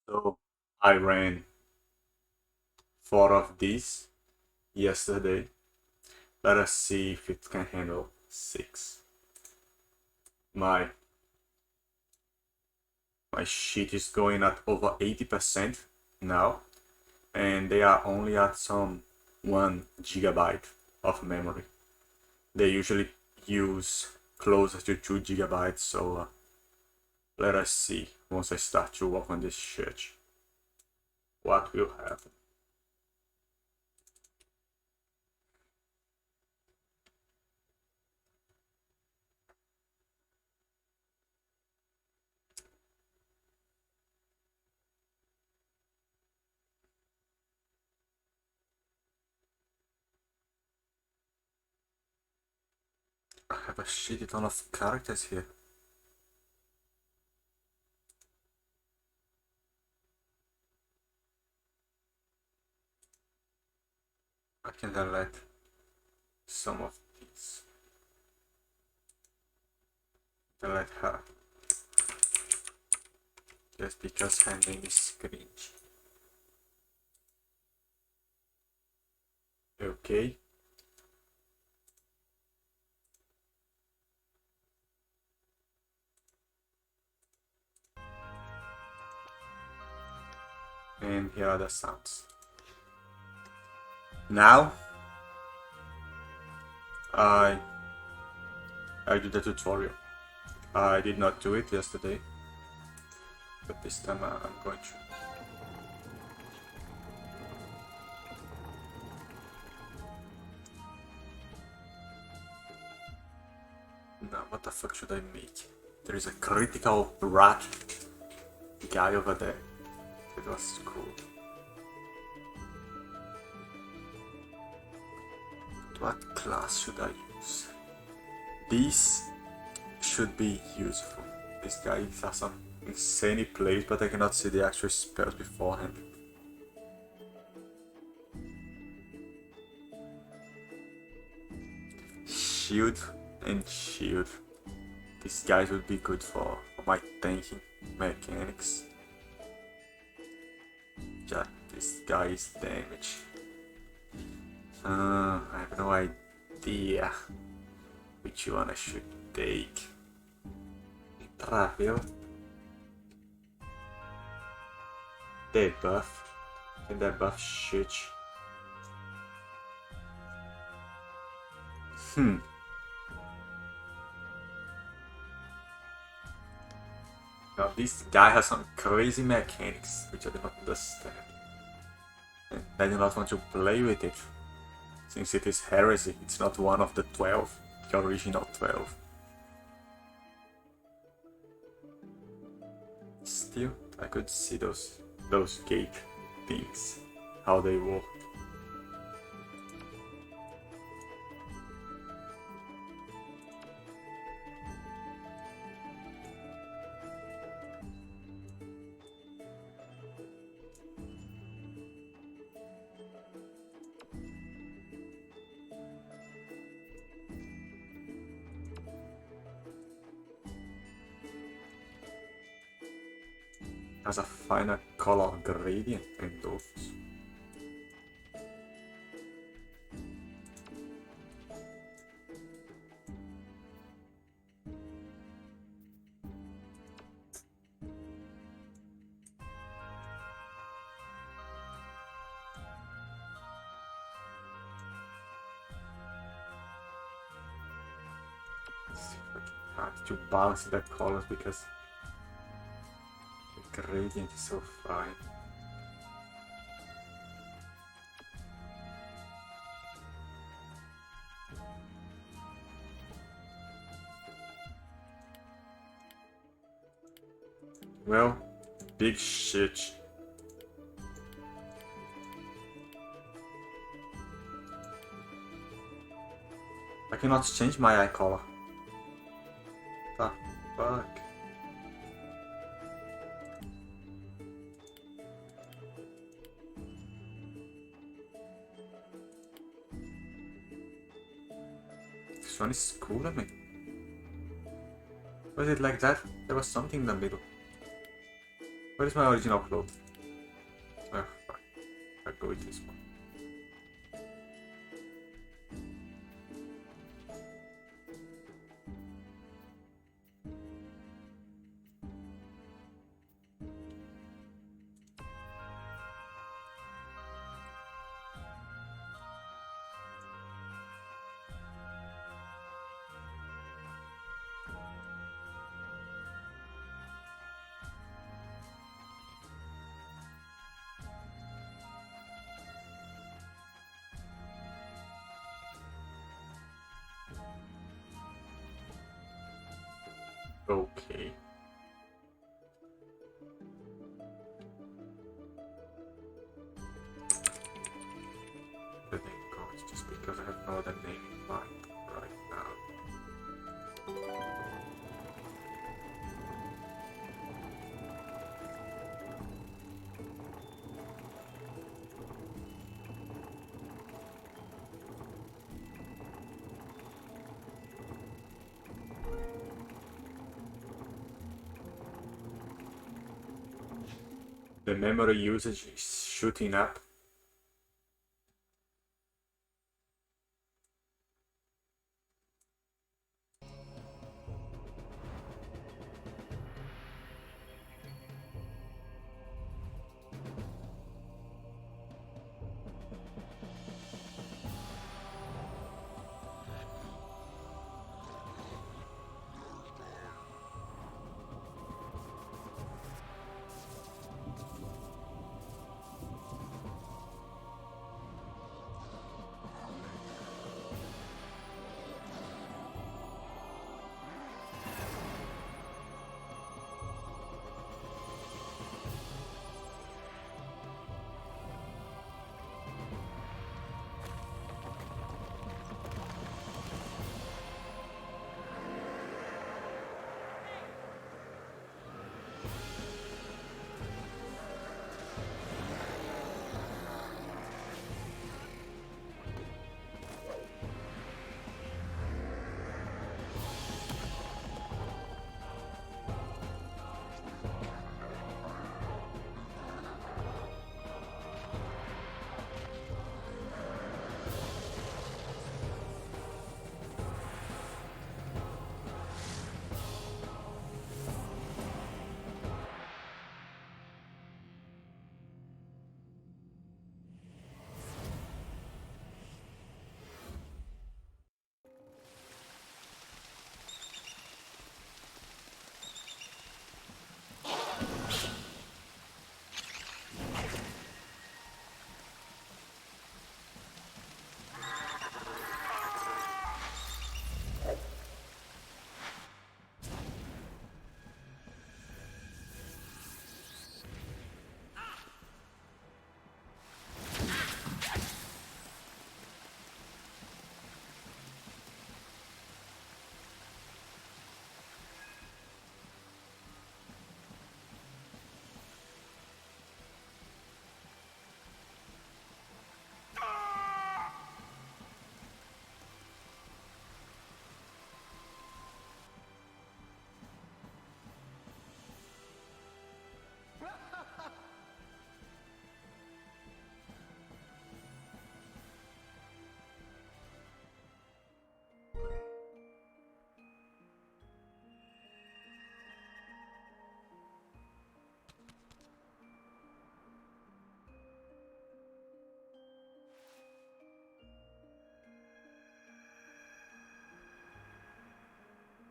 So I ran 4 of these yesterday. Let us see if it can handle 6. My my sheet is going at over 80% now, and they are only at some 1 GB of memory. They usually use closer to 2 GB, so let us see once I start to work on this shirt what will happen. I have a shitty ton of characters here. I can delete some of these. Delete her. Just because her name is cringe. Okay. And here are the sounds. Now I do the tutorial. I did not do it yesterday, but this time I'm going to. Now, what the fuck should I make? There is a critical rat guy over there. It was cool. What class should I use? These should be useful. This guy has some insane plays, but I cannot see the actual spells beforehand. Shield and shield. These guys would be good for my tanking mechanics. Just this guy's damage. I have no idea which one I should take. Travel. Debuff. Can debuff shit. Now this guy has some crazy mechanics which I do not understand. And I do not want to play with it. Since it is heresy, it's not one of the 12, the original 12. Still, I could see those gate things, how they work. Has a finer color gradient and those. It's hard to balance the colors because the gradient is so fine. Well, big shit. I cannot change my eye color. The fuck? This one is cooler, man. Was it like that? There was something in the middle. Where is my original cloth? Oh, fuck. I'll go with this one. Okay. The name goes just because I have no other name in mind right now. The memory usage is shooting up.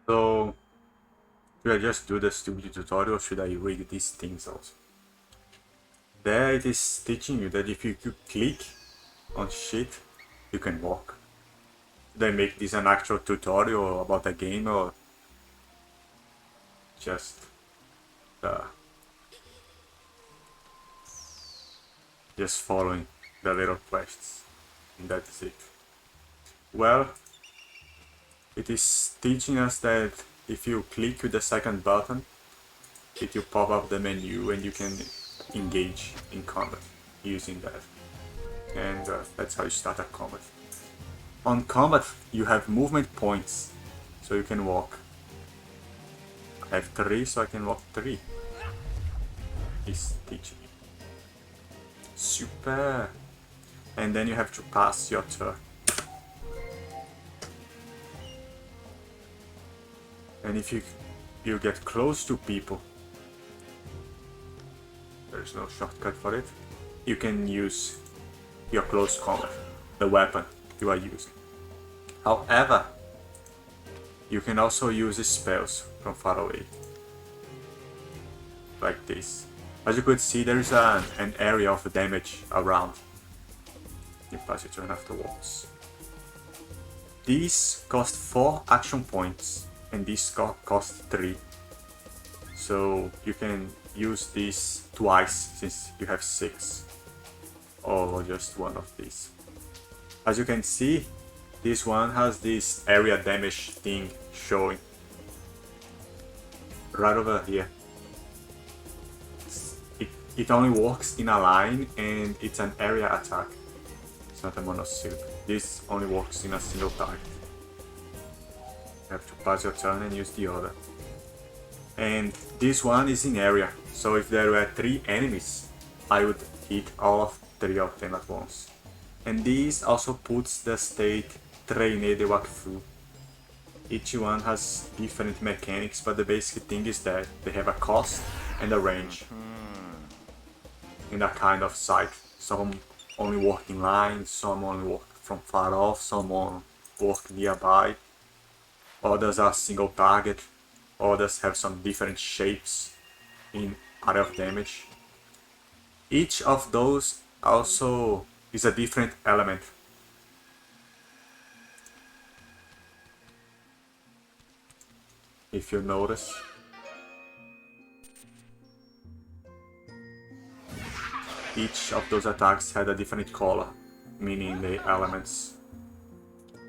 So, should I just do the stupid tutorial or should I read these things also? There it is teaching you that if you click on shit, you can walk. Should I make this an actual tutorial about a game or just just following the little quests? And that's it. Well, it is teaching us that if you click with the second button, it will pop up the menu and you can engage in combat using that. And that's how you start a combat. On combat, you have movement points, so you can walk. I have 3, so I can walk 3. is teaching you. Super! And then you have to pass your turn. And if you get close to people, there is no shortcut for it, you can use your close combat, the weapon you are using. However, you can also use spells from far away, like this. As you could see, there is an area of damage around. You pass your turn afterwards. These cost 4 action points, and these cost 3. So you can use this twice since you have 6, or just one of these. As you can see, this one has this area damage thing showing right over here. It only works in a line, and it's an area attack. It's not a monosyllable. This only works in a single target. You have to pass your turn and use the other. And this one is in area, so if there were 3 enemies, I would hit all of 3 of them at once. And this also puts the state Trainer de Wakfu. Each one has different mechanics, but the basic thing is that they have a cost and a range. In a kind of sight. Some only work in line, some only work from far off, some work nearby. Others are single target, others have some different shapes in area of damage. Each of those also is a different element. If you notice. Each of those attacks had a different color, meaning the elements.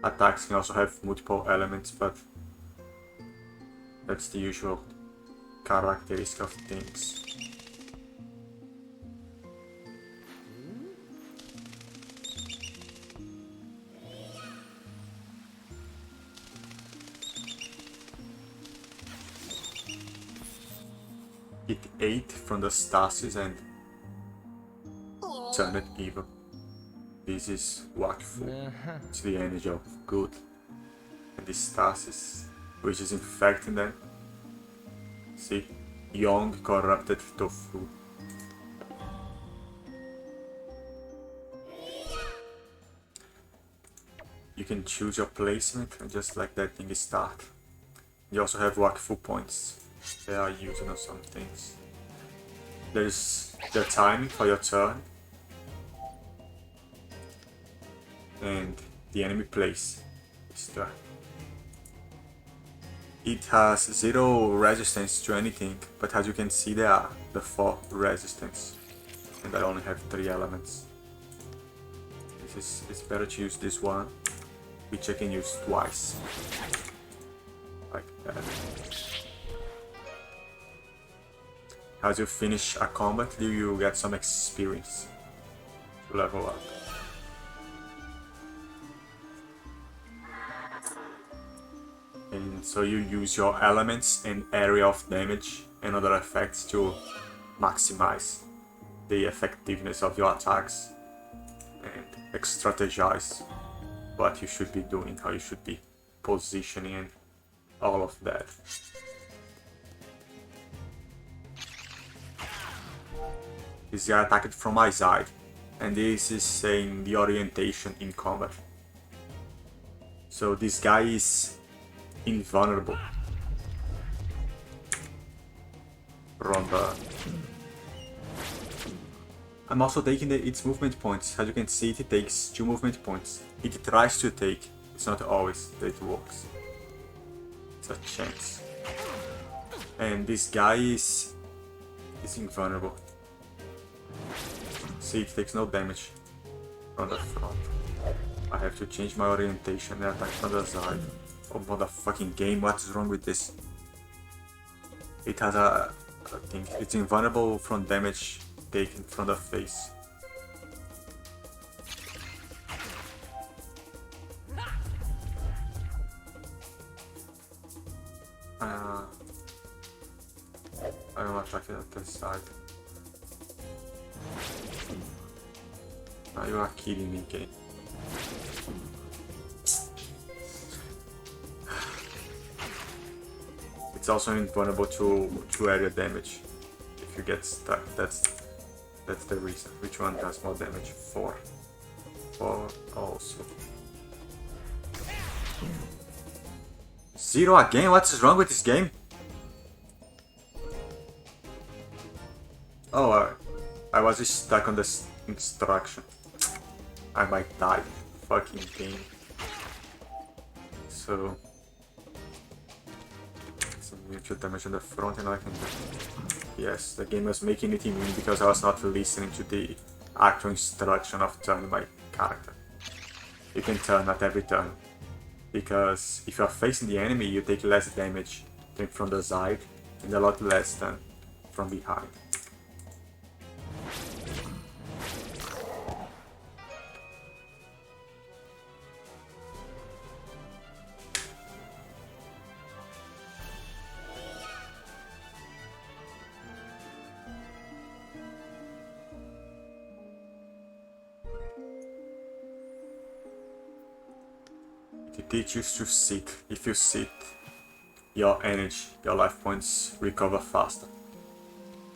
Attacks can also have multiple elements, but that's the usual characteristic of things. It ate from the stasis and turned evil. This is Wakfu. It's the energy of good. And this stasis, which is infecting them. See? Young, corrupted tofu. You can choose your placement and just like that thing start. You also have Wakfu points. They are using on some things. There's the timing for your turn. And the enemy place is there. It has 0 resistance to anything, but as you can see there are the 4 resistance, and I only have 3 elements. It's better to use this one, which I can use twice, like that. As you finish a combat, you get some experience to level up. And so you use your elements and area of damage and other effects to maximize the effectiveness of your attacks and strategize what you should be doing, how you should be positioning and all of that. This guy attacked from my side, and this is saying the orientation in combat. So this guy is invulnerable. Ronda. I'm also taking its movement points. As you can see, it takes 2 movement points. It tries to take, it's not always that it works. It's a chance. And this guy is invulnerable. See, it takes no damage from the front. I have to change my orientation and attack from the side. Oh, motherfucking game, what's wrong with this? It has a thing, it's invulnerable from damage taken from the face. I don't attack it at the side. Now you are kidding me, game. It's also invulnerable to area damage. If you get stuck, that's the reason. Which one does more damage? 4. 4 also. 0 again? What is wrong with this game? Oh, I was stuck on this instruction. I might die. Fucking game. So... some mutual damage on the front and I can do... Yes, the game was making it immune because I was not listening to the actual instruction of turning my character. You can turn at every turn. Because if you are facing the enemy, you take less damage than from the side and a lot less than from behind. It teaches you to sit. If you sit, your energy, your life points recover faster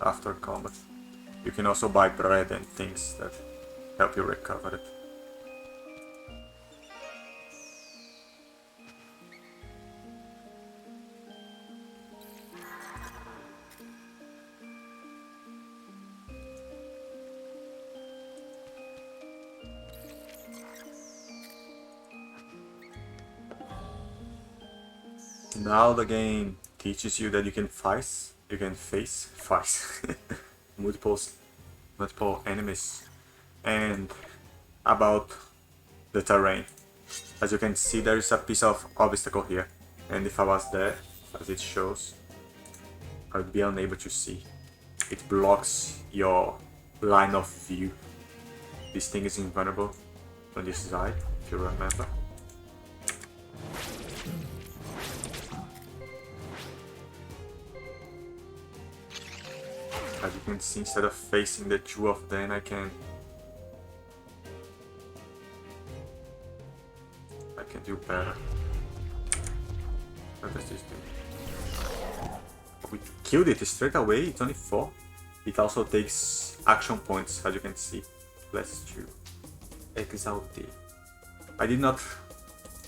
after combat. You can also buy bread and things that help you recover it. Now the game teaches you that you can face multiple enemies, and about the terrain. As you can see, there is a piece of obstacle here, and if I was there, as it shows, I would be unable to see. It blocks your line of view. This thing is invulnerable on this side, if you remember. As you can see, instead of facing the two of them, I can do better. What does this do? We killed it straight away, it's only 4. It also takes action points, as you can see. Let's do Exalte. I did not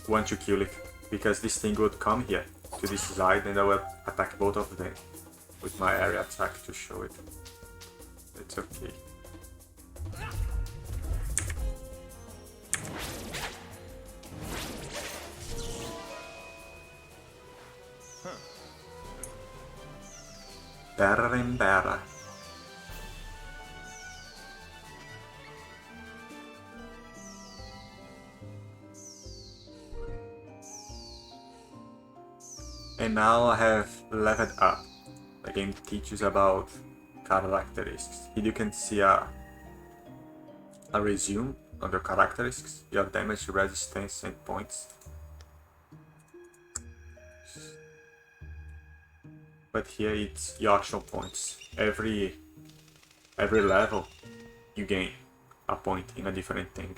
want to kill it, because this thing would come here, to this side, and I will attack both of them with my area attack to show it. It's okay. Better and better. And now I have leveled up. The game teaches about characteristics. Here you can see a resume on the characteristics, your damage, resistance and points. But here it's your action points. Every level you gain a point in a different thing.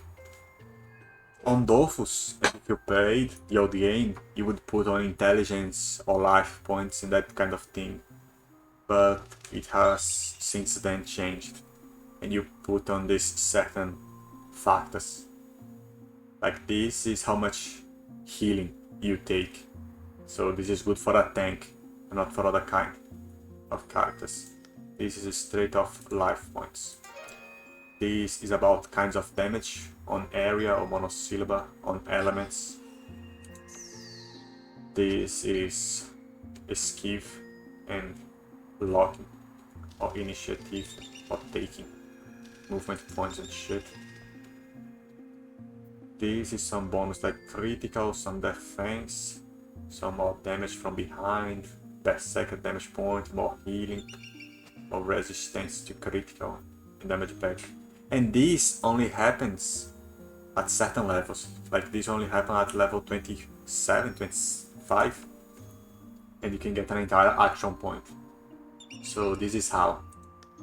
On Dofus, if you played the old game, you would put on intelligence or life points and that kind of thing. But it has since then changed, and you put on these certain factors. Like this is how much healing you take. So this is good for a tank, not for other kind of characters. This is straight off life points. This is about kinds of damage on area or monosyllable, on elements. This is esquive and blocking, or initiative, or taking movement points and shit. This is some bonus like critical, some defense, some more damage from behind, that second damage point, more healing, more resistance to critical and damage back. And this only happens at certain levels, like this only happens at level 27, 25, and you can get an entire action point. So this is how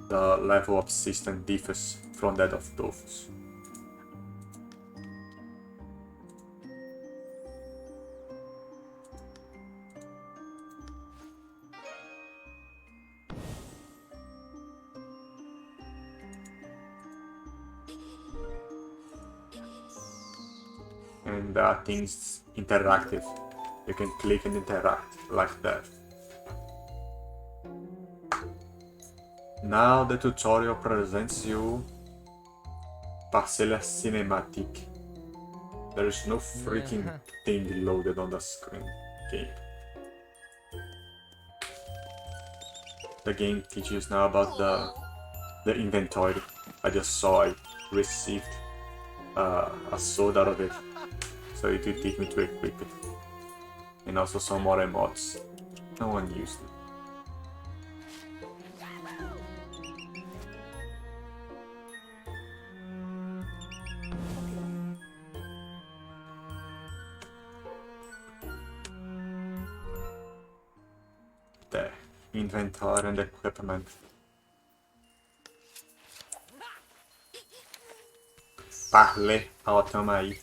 the level of system differs from that of Dofus. And things interactive. You can click and interact like that. Now the tutorial presents you Parcela Cinematic. There is no freaking thing loaded on the screen. Okay. The game teaches now about the inventory. I just saw I received a sword out of it, so it will take me to equip it. And also some more emotes. No one used them. There, inventory and equipment. Parley, ó, tamo aí.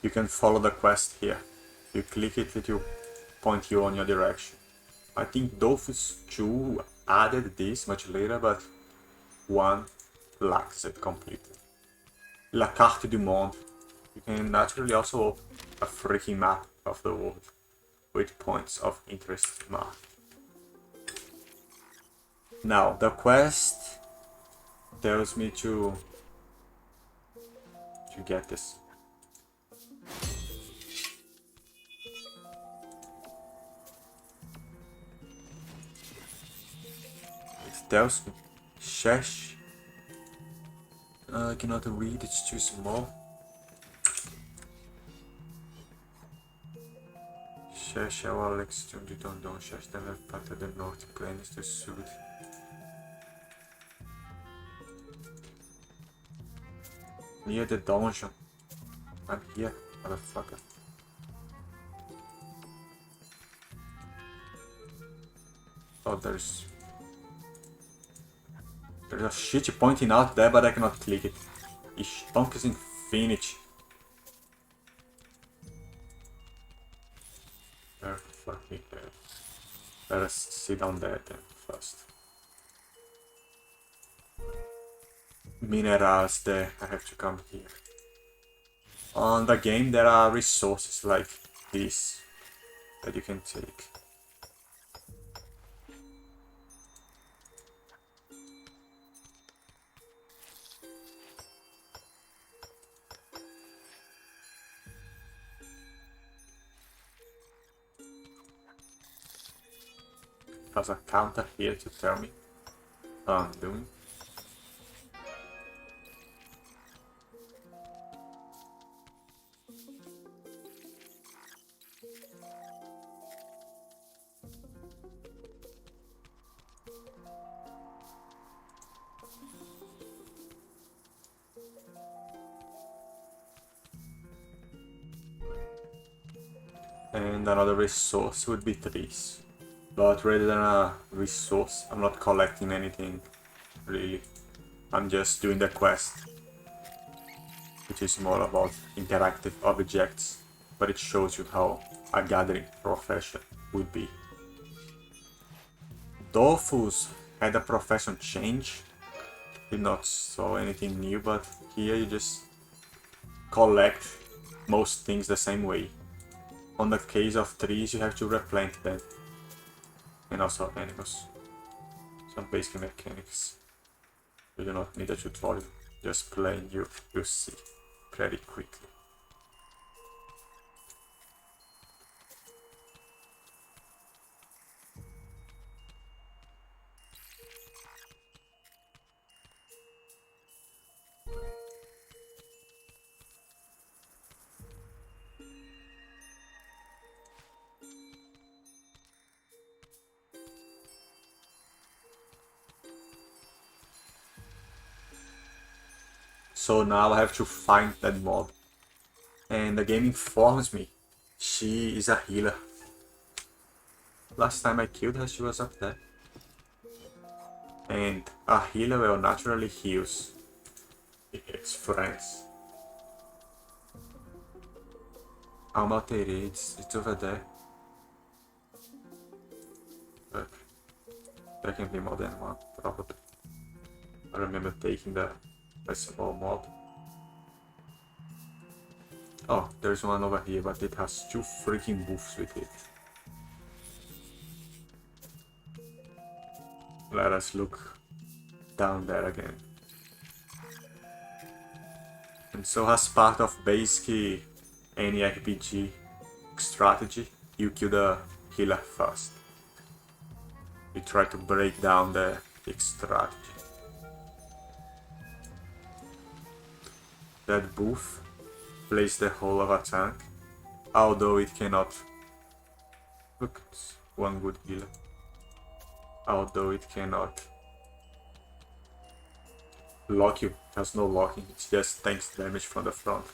You can follow the quest here. You click it, it will point you on your direction. I think Dofus 2 added this much later, but 1 lacks it completely. La carte du monde. You can naturally also open a freaking map of the world with points of interest marked. Now, the quest tells me to get this. It tells me Shesh. I cannot read, it's too small. Shesh é o Alex de Dondon, Shesh deve parte do norte, planos do sul. Near the dungeon. I'm here, motherfucker. Oh, there's a shit pointing out there, but I cannot click it. Stonk is infinity. Fucking hell. Better sit down there then first. Minerals there, I have to come here. On the game there are resources like this that you can take. There's a counter here to tell me how I'm doing. And another resource would be trees. But rather than a resource, I'm not collecting anything, really. I'm just doing the quest, which is more about interactive objects, but it shows you how a gathering profession would be. Dofus had a profession change. Did not saw anything new, but here you just collect most things the same way. On the case of trees, you have to replant them. And also animals. Some basic mechanics. You do not need a tutorial. Just play and you'll see pretty quickly. So now I have to find that mob. And the game informs me she is a healer. Last time I killed her, she was up there. And a healer will naturally heals its friends. Alma Alterei, it's over there. But there can be more than one, probably. I remember taking the small mob. Oh, there's one over here, but it has 2 freaking buffs with it. Let us look down there again. And so as part of basic any RPG strategy, you kill the healer first. You try to break down the strategy. That buff plays the whole of a tank, although it cannot. Look, it's one good healer. Although it cannot lock you, it has no locking, it just tanks damage from the front.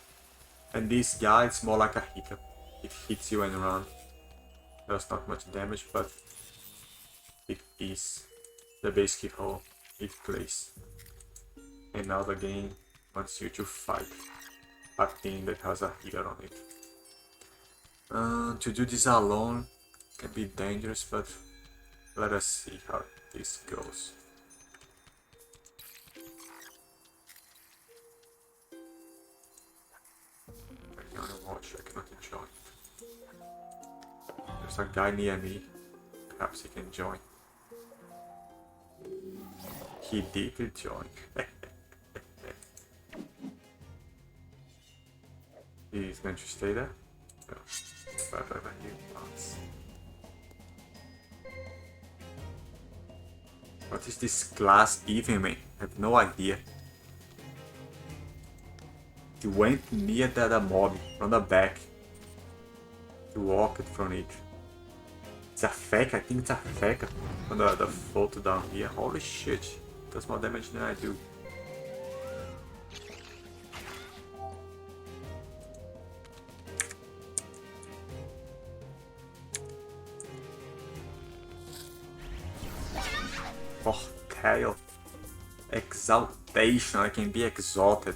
And this guy, it's more like a hitter. It hits you and runs. Does not much damage, but it is the basic role it plays. And now the game wants you to fight a team that has a healer on it. To do this alone can be dangerous, but let us see how this goes. I cannot watch, I cannot enjoy. There's a guy near me, perhaps he can join. He did join. He's going to stay there? No. Whatever he wants. What is this class even, man? I have no idea. He went near the mob from the back. He walked from it. It's a feck, I think it's a feck from the photo down here. Holy shit, does more damage than I do. Oh, tail. Exaltation, I can be exalted.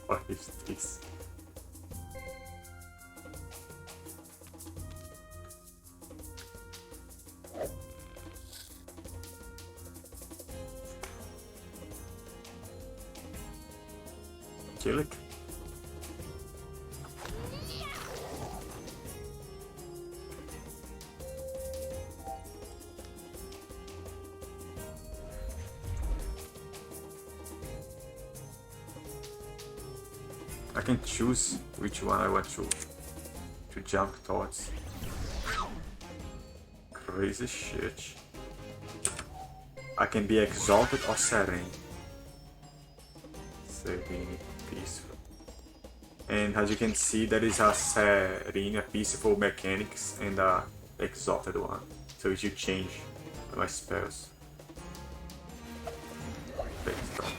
What is this? Kill it. I can choose which one I want to jump towards. Crazy shit. I can be exalted or serene. Serene, peaceful. And as you can see, there is a serene, a peaceful mechanics, and a exalted one. So it should change my spells based on that.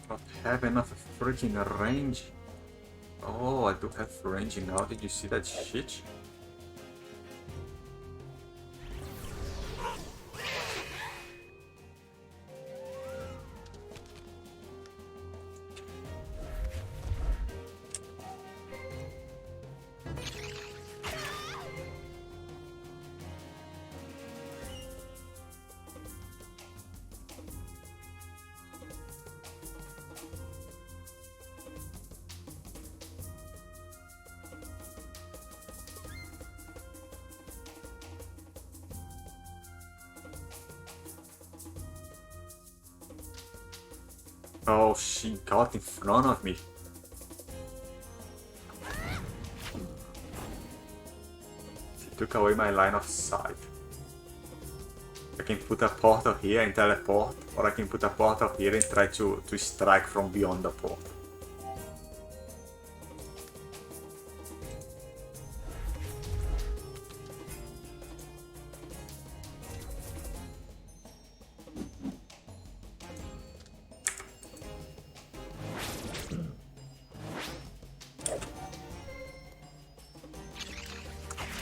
Not have enough freaking range. Oh, I do have range now. Did you see that shit? Oh, she got in front of me. Took away my line of sight. I can put a portal here and teleport, or I can put a portal here and try to strike from beyond the portal.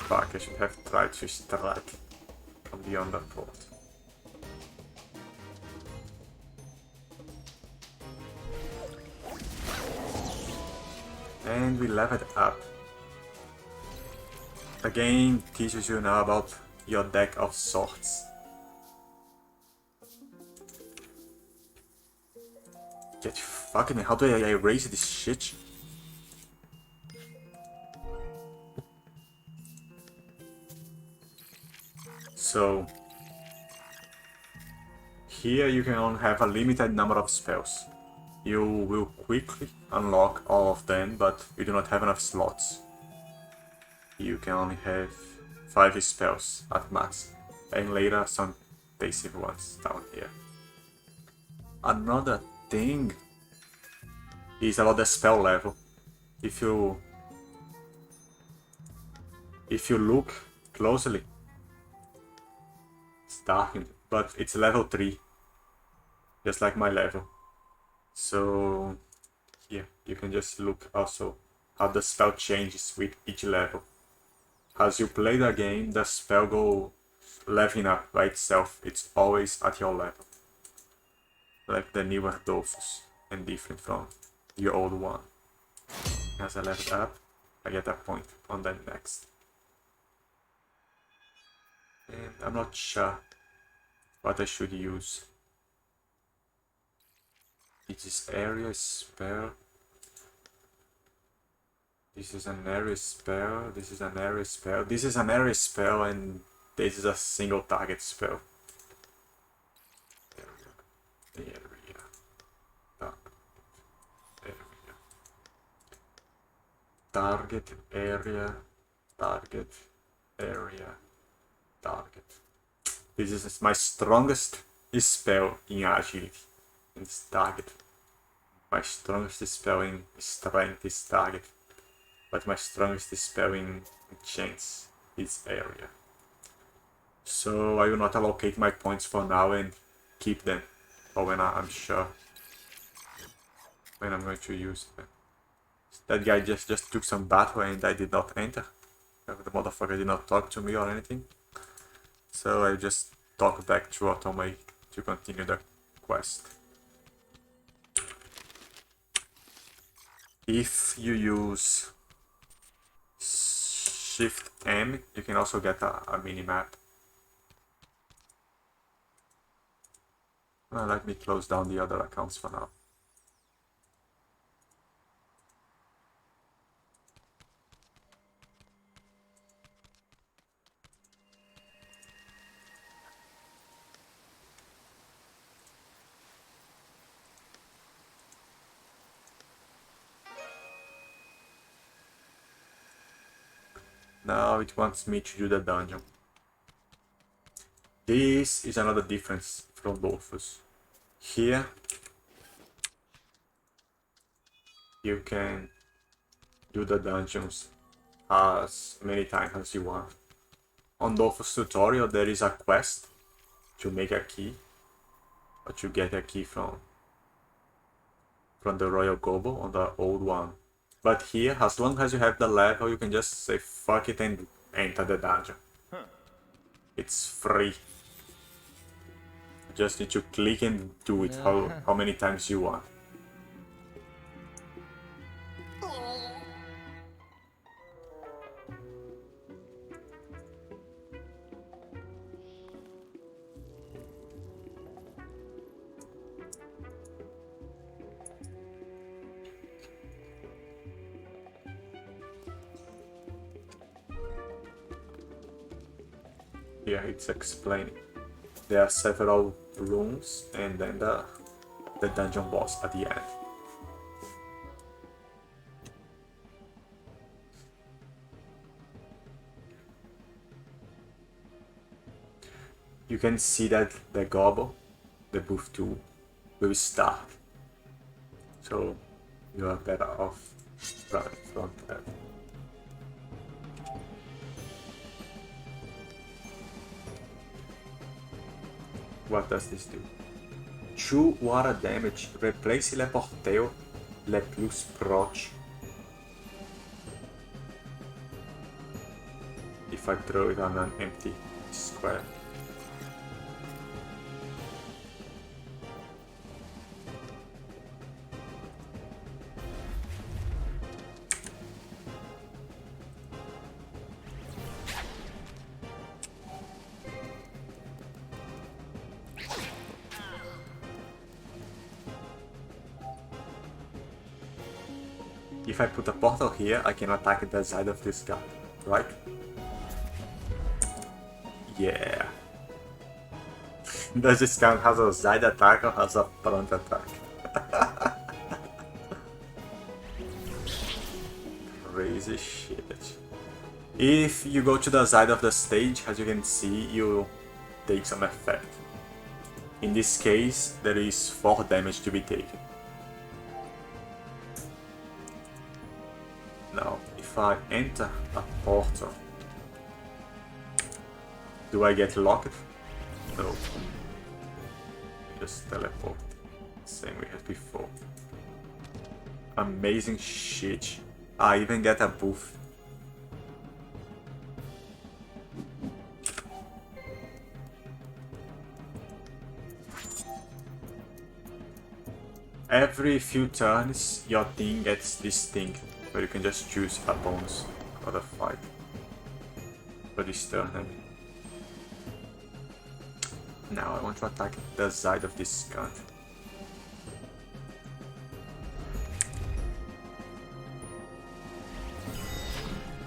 Fuck, I should have tried to strike from beyond the portal. And we leveled up. The game teaches you now about your deck of swords. Get fucking, how do I erase this shit? So here you can only have a limited number of spells. You will quickly unlock all of them, but you do not have enough slots. You can only have 5 spells at max, and later some basic ones down here. Another thing is about the spell level. If you look closely, it's darkened, but it's level 3, just like my level. So here you can just look also how the spell changes with each level. As you play the game, the spell go leveling up by itself. It's always at your level, like the newer Dofus, and different from your old one. As I level up, I get a point on the next. And I'm not sure what I should use. It is area spell. This is an area spell. This is an area spell. This is an area spell, and this is a single target spell. Area. Target area. Target area. Target. This is my strongest spell in agility. It's target. My strongest spell in strength is target. But my strongest spell in chance is area. So I will not allocate my points for now and keep them for when I'm sure when I'm going to use them. That guy just took some battle and I did not enter. The motherfucker did not talk to me or anything. So I just talk back to Otome to continue the quest. If you use Shift M, you can also get a mini-map. Well, let me close down the other accounts for now. Now it wants me to do the dungeon. This is another difference from Dofus. Here you can do the dungeons as many times as you want. On Dofus tutorial there is a quest to make a key, or to get a key from the Royal Gobble on the old one. But here, as long as you have the level, you can just say fuck it and enter the dungeon. It's free. You just need to click and do it how many times you want. Yeah, it's explaining. There are several rooms and then the dungeon boss at the end. you can see that the gobble, the buff 2, will start. So you are better off running from that. What does this do? 2 water damage. Replace le porteo le plus proche. If I throw it on an empty square. If I put a portal here, I can attack the side of this guy, right? Yeah. Does this count as a side attack or as a front attack? Crazy shit. If you go to the side of the stage, as you can see, you take some effect. In this case, there is 4 damage to be taken. Now, if I enter a portal, do I get locked? No. Just teleport. Same way as before. Amazing shit. I even get a buff. Every few turns, your team gets this thing, where you can just choose a bonus for the fight. For this turn, I mean. Now I want to attack the side of this gun.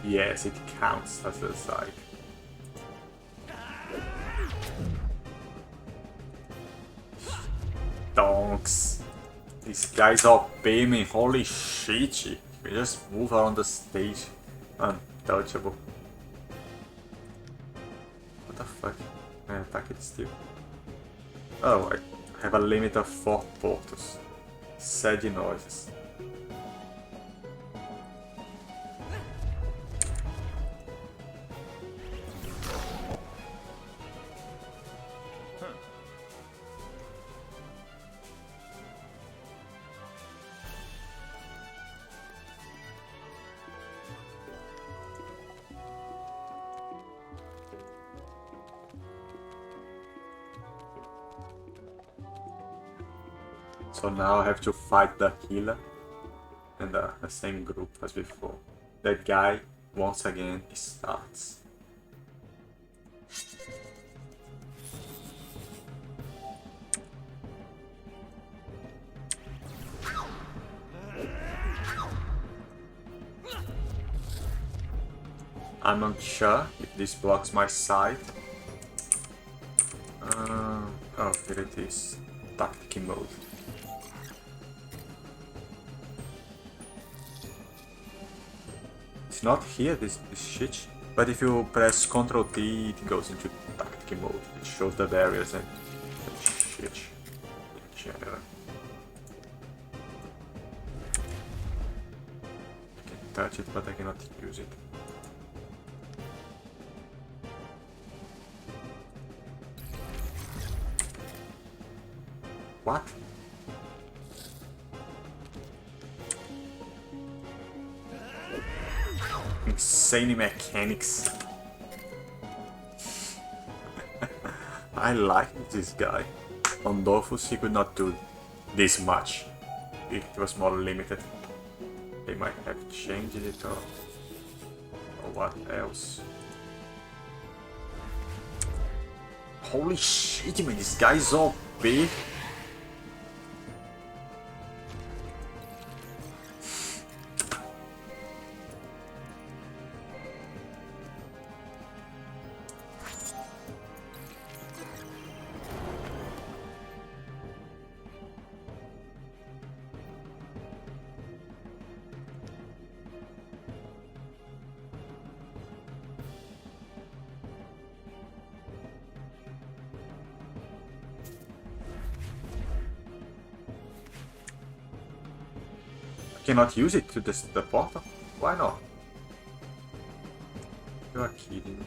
Yes, it counts as the side. Donks. These guys are beaming, holy shit. You can just move around the stage. Untouchable. What the fuck? I attack it still. Oh, I have a limit of 4 portals. Sad noises. So now I have to fight the healer and the same group as before. That guy once again starts. I'm not sure if this blocks my side. Oh, here it is. Tactic mode. It's not here, this shit. But if you press Ctrl T, it goes into tactic mode. It shows the barriers and shit in general. I can touch it, but I cannot use it. What? Insane mechanics. I like this guy. On Dofus he could not do this much. It was more limited. They might have changed it or what else. Holy shit, man, this guy's OP. cannot use it to the portal? Why not? You are kidding me.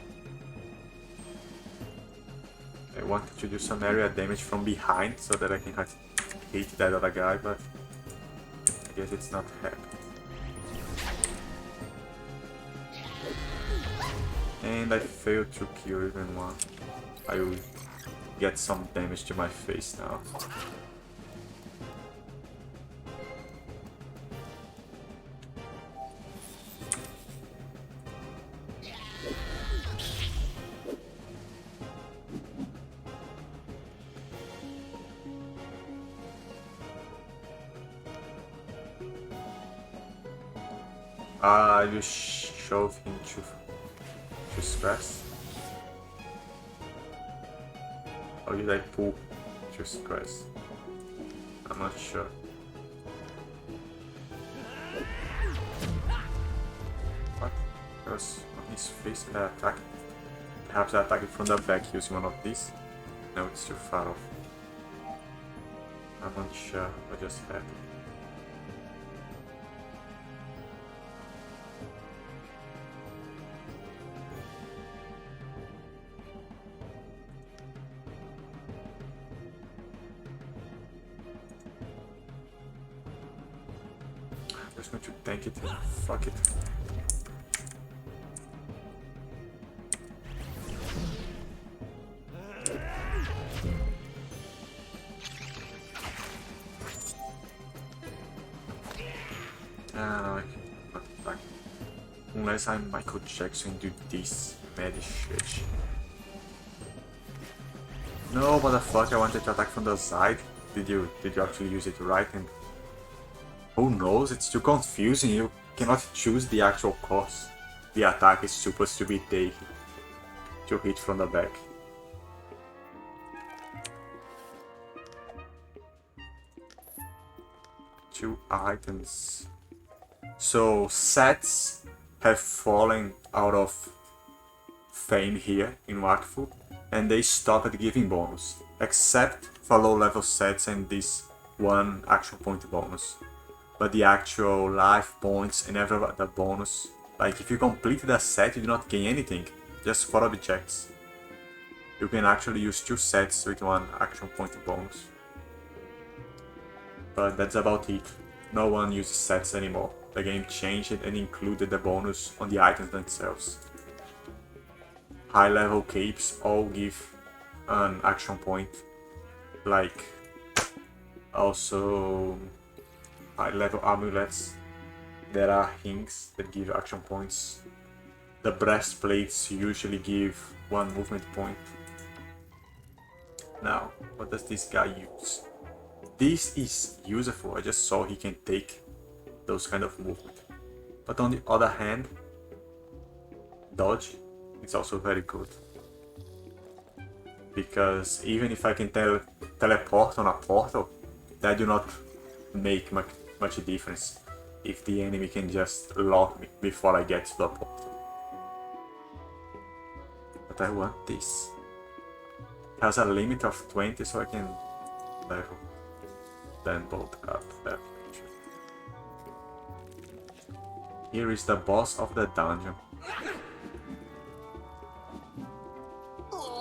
I wanted to do some area damage from behind so that I can hit that other guy, but I guess it's not happening. And I failed to kill even one. I will get some damage to my face now. You shove him to stress? Or did I pull to stress? I'm not sure. What? Because on his face I attacked. Perhaps I attacked from the back using one of these? No, it's too far off. I'm not sure what just happened. I'm just going to tank it. Fuck it. No, I cannot attack. Unless I'm Michael Jackson and do this mad shit. No, motherfucker, I wanted to attack from the side. Did you actually use it right? And who knows? It's too confusing. You cannot choose the actual course the attack is supposed to be taking to hit from the back. Two items. So sets have fallen out of fame here in Wakfu, and they stopped giving bonus, except for low level sets and this one action point bonus. But the actual life points and every other bonus, like if you complete the set you do not gain anything, just 4 objects. You can actually use 2 sets with 1 action point bonus. But that's about it. No one uses sets anymore. The game changed it and included the bonus on the items themselves. High level capes all give an action point, like also high level amulets. There are rings that give action points. The breastplates usually give 1 movement point. Now, what does this guy use? This is useful, I just saw he can take those kind of movement. But on the other hand, dodge is also very good. Because even if I can teleport on a portal, that do not make much difference if the enemy can just lock me before I get to the portal. But I want this. It has a limit of 20, so I can level them both up that nature. Here is the boss of the dungeon.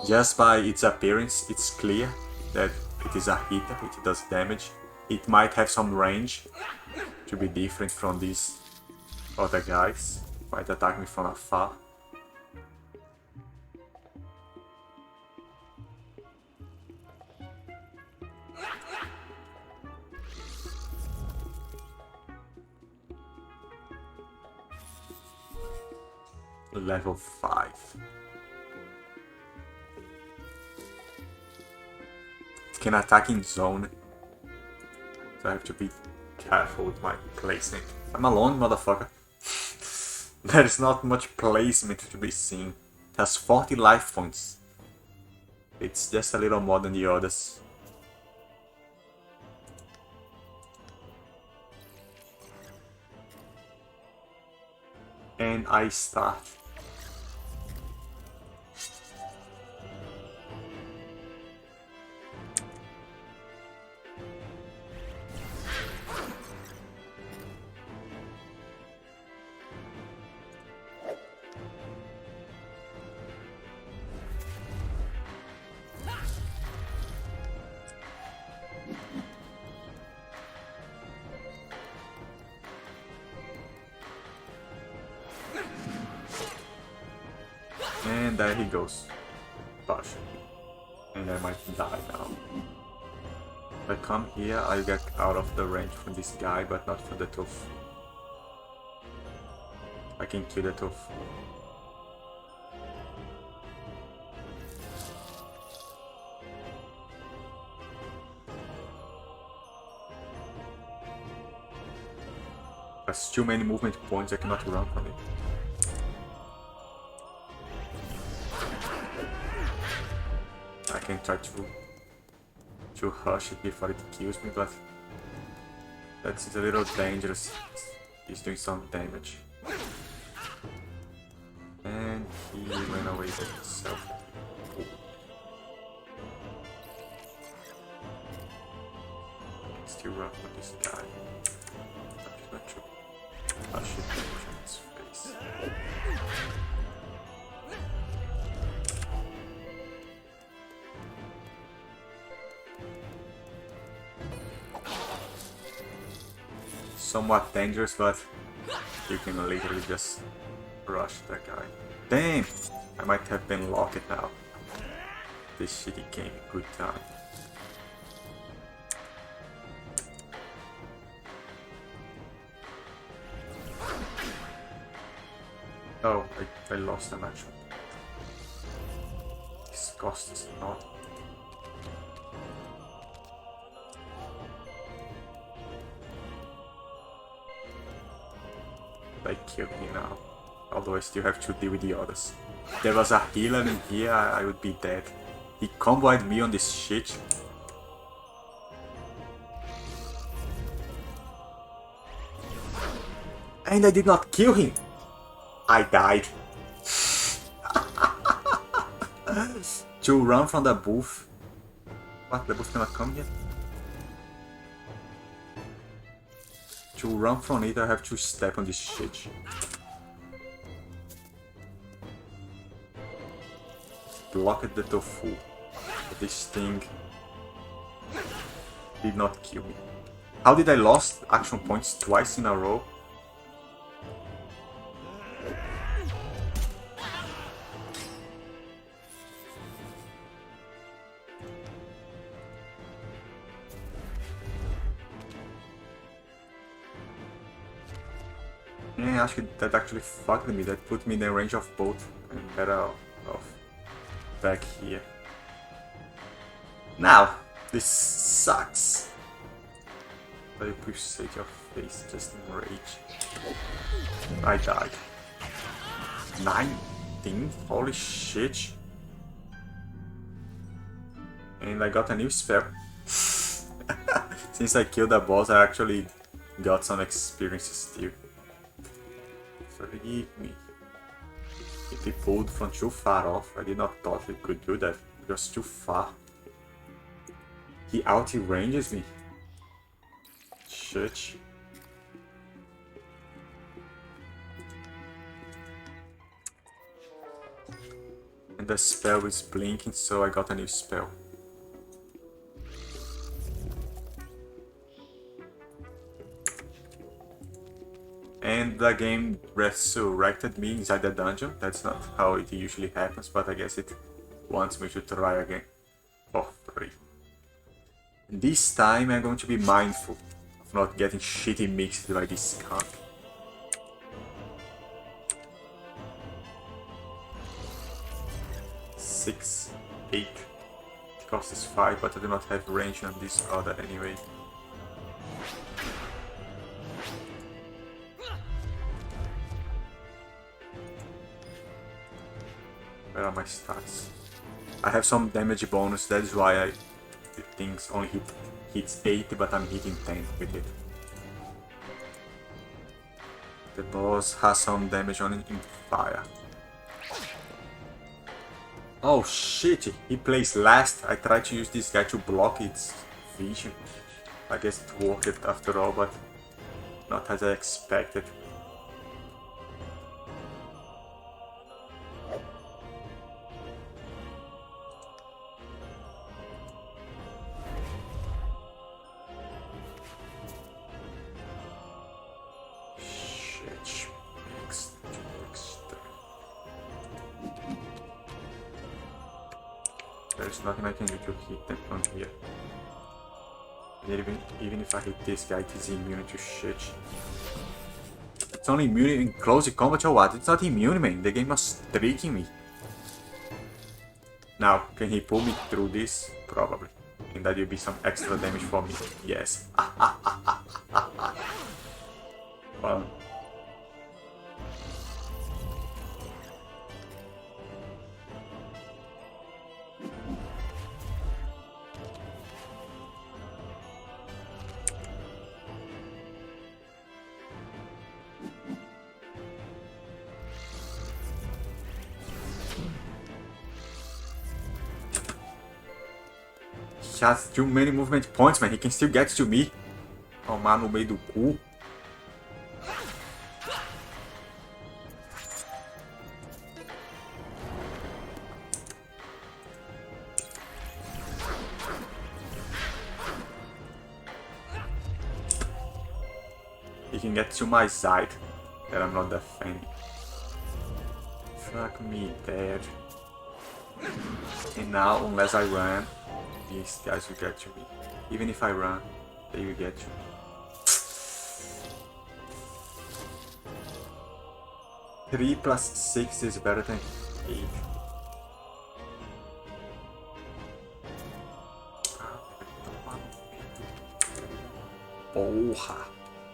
Just by its appearance, it's clear that it is a hitter, it does damage. It might have some range to be different from these other guys. Might attack me from afar. Level 5. It can attack in zone, so I have to be careful with my placement. I'm alone, motherfucker. There is not much placement to be seen. It has 40 life points. It's just a little more than the others. And I start. And there he goes. Partially. And I might die now. If I come here, I get out of the range from this guy, but not from the tofu. I can kill the tofu. There's too many movement points, I cannot run from it. I can try to hush it before it kills me, but that's a little dangerous. He's doing some damage. And he ran away by himself. Oh. Still run from this guy. I'm not sure. I should damage on his face. Somewhat dangerous, but you can literally just rush that guy. Damn! I might have been locked now. This shitty game, good time. Oh, I lost the match. This cost is not. They killed me now. Although I still have to deal with the others. If there was a healer in here, I would be dead. He comboed me on this shit. And I did not kill him. I died. To run from the booth. What? The booth cannot come here? To run from it, I have to step on this shit. Blocked the tofu. This thing did not kill me. How did I lost action points twice in a row? Yeah, that actually fucked me. That put me in the range of both. I'm better off back here. Now, this sucks. I appreciate your face, just in rage. I died. 19? Holy shit. And I got a new spell. Since I killed the boss, I actually got some experience still. Forgive me. If he pulled from too far off, I did not thought he could do that. It was too far. He out-ranges me. Shit. And the spell is blinking, so I got a new spell. And the game resurrected me inside the dungeon. That's not how it usually happens, but I guess it wants me to try again for free. This time I'm going to be mindful of not getting shitty mixed by this skunk. Six, 8. It costs 5, but I do not have range on this other anyway. Where are my stats? I have some damage bonus, that is why the things only hits 8, but I'm hitting 10 with it. The boss has some damage on it in fire. Oh shit, he plays last. I tried to use this guy to block its vision. I guess it worked after all, but not as I expected. There's nothing I can do to hit them from here. Even if I hit this guy, it is immune to shit. It's only immune in close combat or what? It's not immune, man. The game was tricking me. Now, can he pull me through this? Probably. And that will be some extra damage for me. Yes. Well. He has too many movement points, man. He can still get to me. Tomar no meio do cu. He can get to my side that I'm not defending. Fuck me dead. And now, unless I run, these guys will get to me. Even if I run, they will get to me. 3 plus 6 is better than 8. Porra!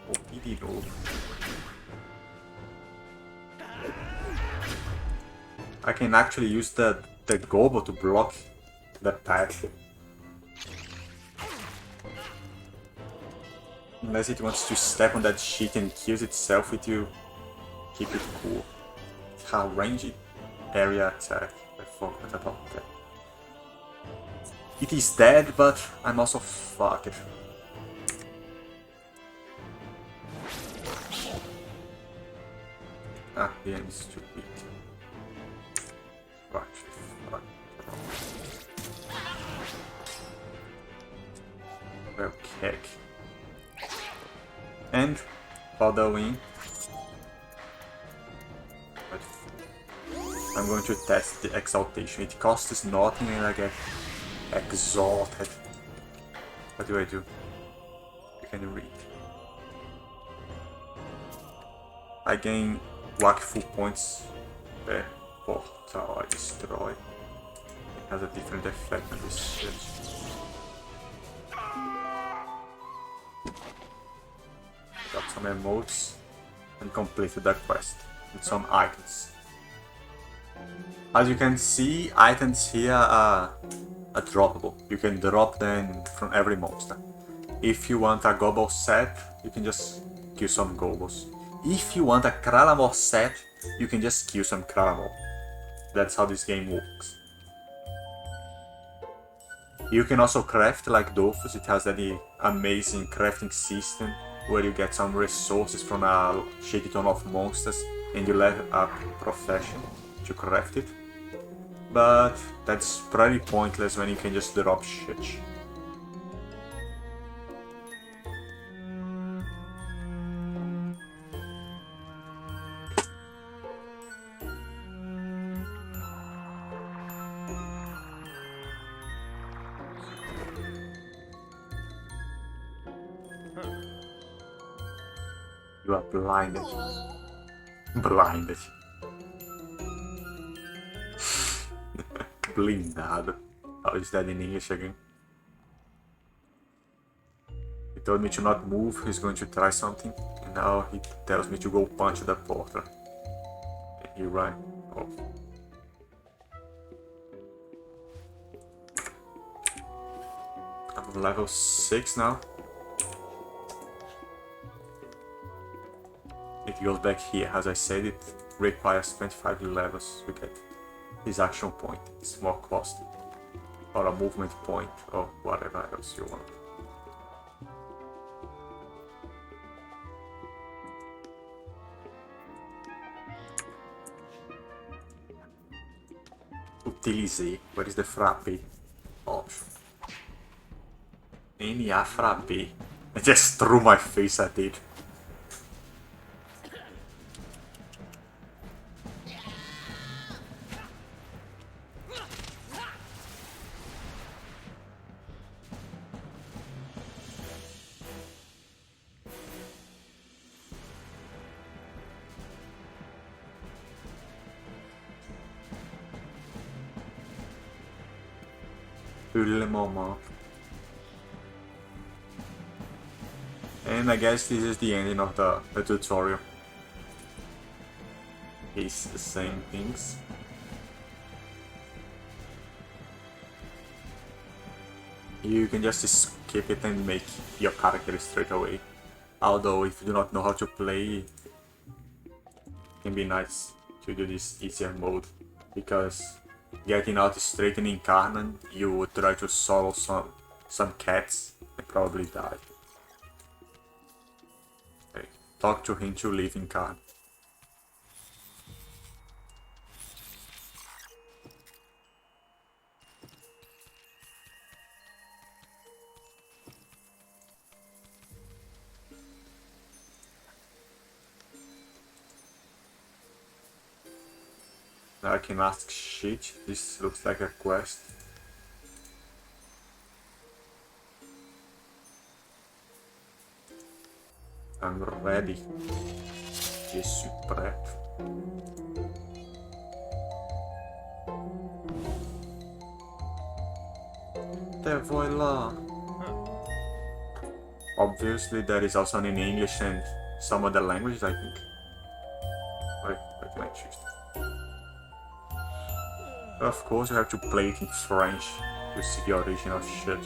Morri de novo. I can actually use the gobble to block the path. Unless it wants to step on that shit and kills itself with you. Keep it cool. It's a ranged area attack. I forgot about that. It is dead, but I'm also fucked. Ah, the end is too weak. Actually, fuck. Well, kick. And following. I'm going to test the exaltation. It costs nothing and I get exalted. What do I do? You can read. I gain Wakfu points per portal I destroy. It has a different effect on this shit. Got some emotes and completed the quest with some items. As you can see, items here are droppable. You can drop them from every monster. If you want a gobble set, you can just kill some gobbles. If you want a Kralamor set, you can just kill some Kralamor. That's how this game works. You can also craft like Dofus. It has that amazing crafting system where you get some resources from a shitty ton of monsters and you level up profession to craft it. But that's pretty pointless when you can just drop shit. You are blinded. Blinded. Blindado. How is that in English again? He told me to not move, he's going to try something, and now he tells me to go punch the portal. And he ran off. I'm on level 6 now. It goes back here, as I said, it requires 25 levels to get his action point. It's more costly. Or a movement point, or whatever else you want. Utilizei. Where is the frappe option? NA frappe. I just threw my face at it. le moment. And I guess this is the ending of the tutorial. It's the same things. You can just skip it and make your character straight away. Although if you do not know how to play, it can be nice to do this easier mode, because getting out straight in Incarnate, you would try to solo some cats and probably die. Okay. Talk to him to leave Incarnate. I can ask shit. This looks like a quest. I'm ready. Je suis prêt. Te voilà. Obviously, there is also in English and some other languages, I think. Wait, what can I choose? Of course, you have to play it in French to see the original shit.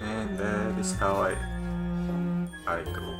And that is how I go.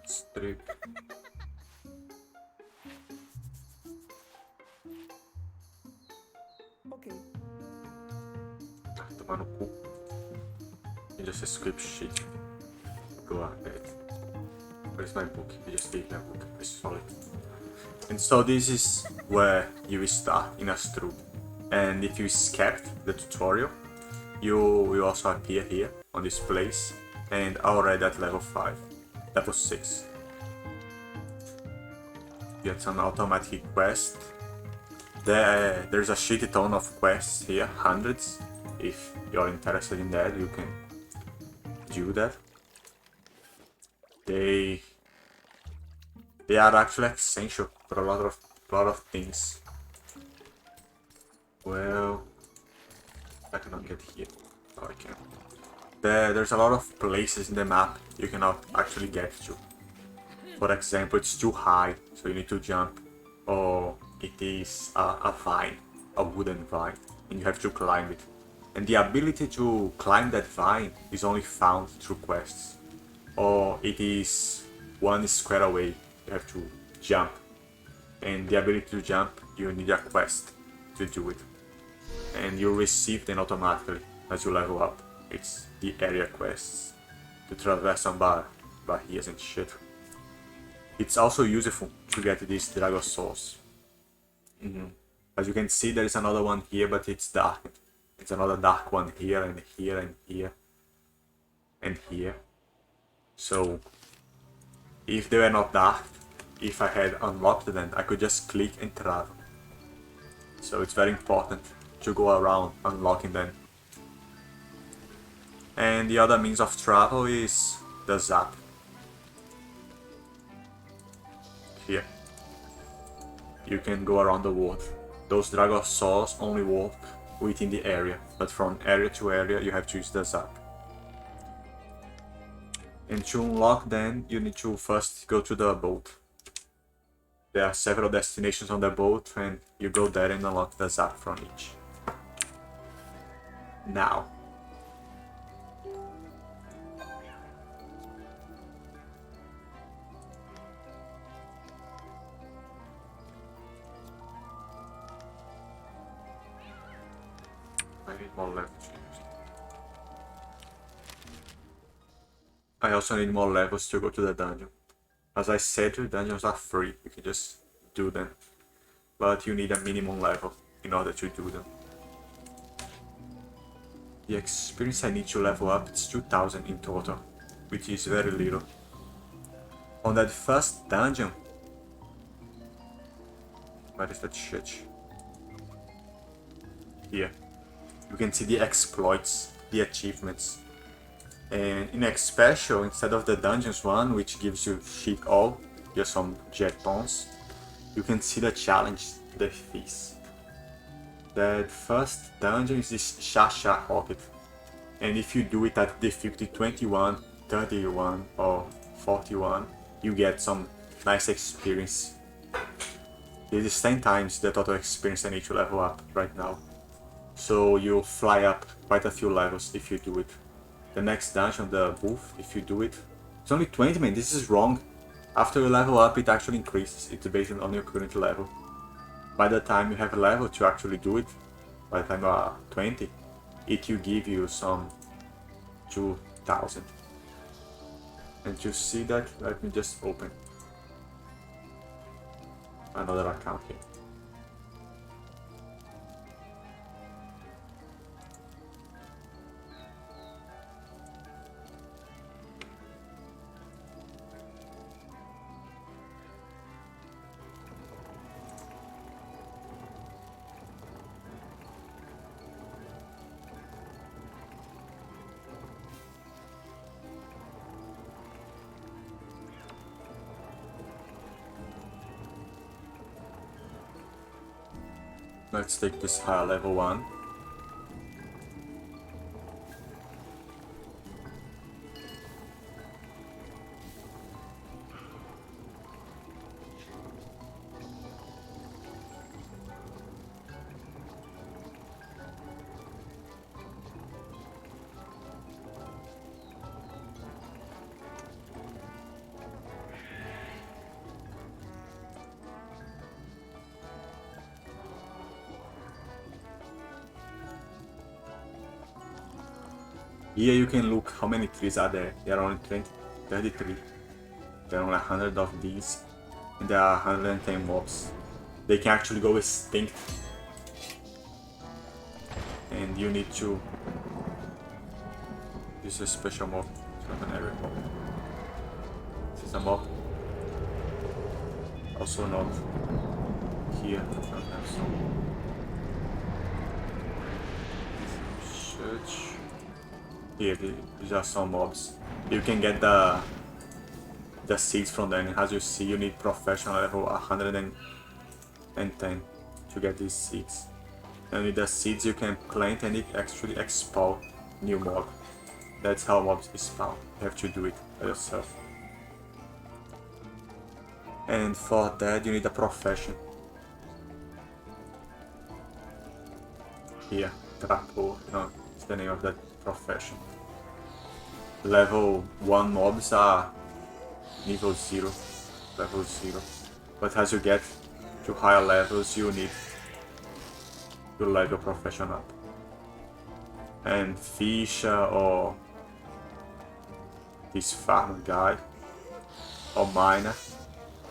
Strip. Okay. Tomar no cu. You just script shit. Go ahead. Where's my book? You just take my book. I saw it. And so this is where you start in Astro. And if you skipped the tutorial, you will also appear here on this place, and already at level 5. Level 6. Get some automatic quest. There's a shitty ton of quests here, hundreds. If you're interested in that, you can do that. They are actually essential for a lot of things. Well, I cannot get here. Oh, I can. There's a lot of places in the map you cannot actually get to. For example, it's too high, so you need to jump. Or it is a vine, a wooden vine, and you have to climb it. And the ability to climb that vine is only found through quests. Or it is 1 square away, you have to jump. And the ability to jump, you need a quest to do it. And you receive them automatically as you level up. It's the area quests to traverse some barriers and shit. It's also useful to get these Dragon Souls. As you can see, there is another one here, but it's dark. It's another dark one here and here and here and here. So if they were not dark, if I had unlocked them, I could just click and travel. So it's very important to go around unlocking them. And the other means of travel is the zap. Here. You can go around the world. Those Dragosaurs only work within the area, but from area to area you have to use the zap. And to unlock them, you need to first go to the boat. There are several destinations on the boat, and you go there and unlock the zap from each. Now. I need more levels. I also need more levels to go to the dungeon. As I said, the dungeons are free, you can just do them. But you need a minimum level in order to do them. The experience I need to level up is 2000 in total, which is very little. On that first dungeon... Where is that shit? Here. You can see the exploits, the achievements. And in X Special, instead of the dungeons one, which gives you shit all, just some jetons, you can see the challenge, the feast. That first dungeon is this Shasha rocket, and if you do it at difficulty 21, 31 or 41, you get some nice experience. This is 10 times the total experience I need to level up right now. So you'll fly up quite a few levels if you do it. The next dungeon, the booth, if you do it, it's only 20, man, this is wrong. After you level up, it actually increases, it's based on your current level. By the time you have a level to actually do it, by the time you are 20, it will give you some 2000. And to see that, let me just open another account here. Let's take this higher level one. Here you can look how many trees are there. There are only 33. There are only 100 of these. And there are 110 mobs. They can actually go extinct. And you need to... This is a special mob. It's not an area mob. This is a mob. Also not here. Search. Here, these are some mobs. You can get the seeds from them. As you see, you need professional level 110 to get these seeds. And with the seeds you can plant and it actually spawn new mob. That's how mobs spawn. You have to do it by yourself. And for that you need a profession. Here, Trapo, no, it's the name of that profession. Level 1 mobs are level 0, but as you get to higher levels you need to level profession up. And Fisher or this farmer guy or miner,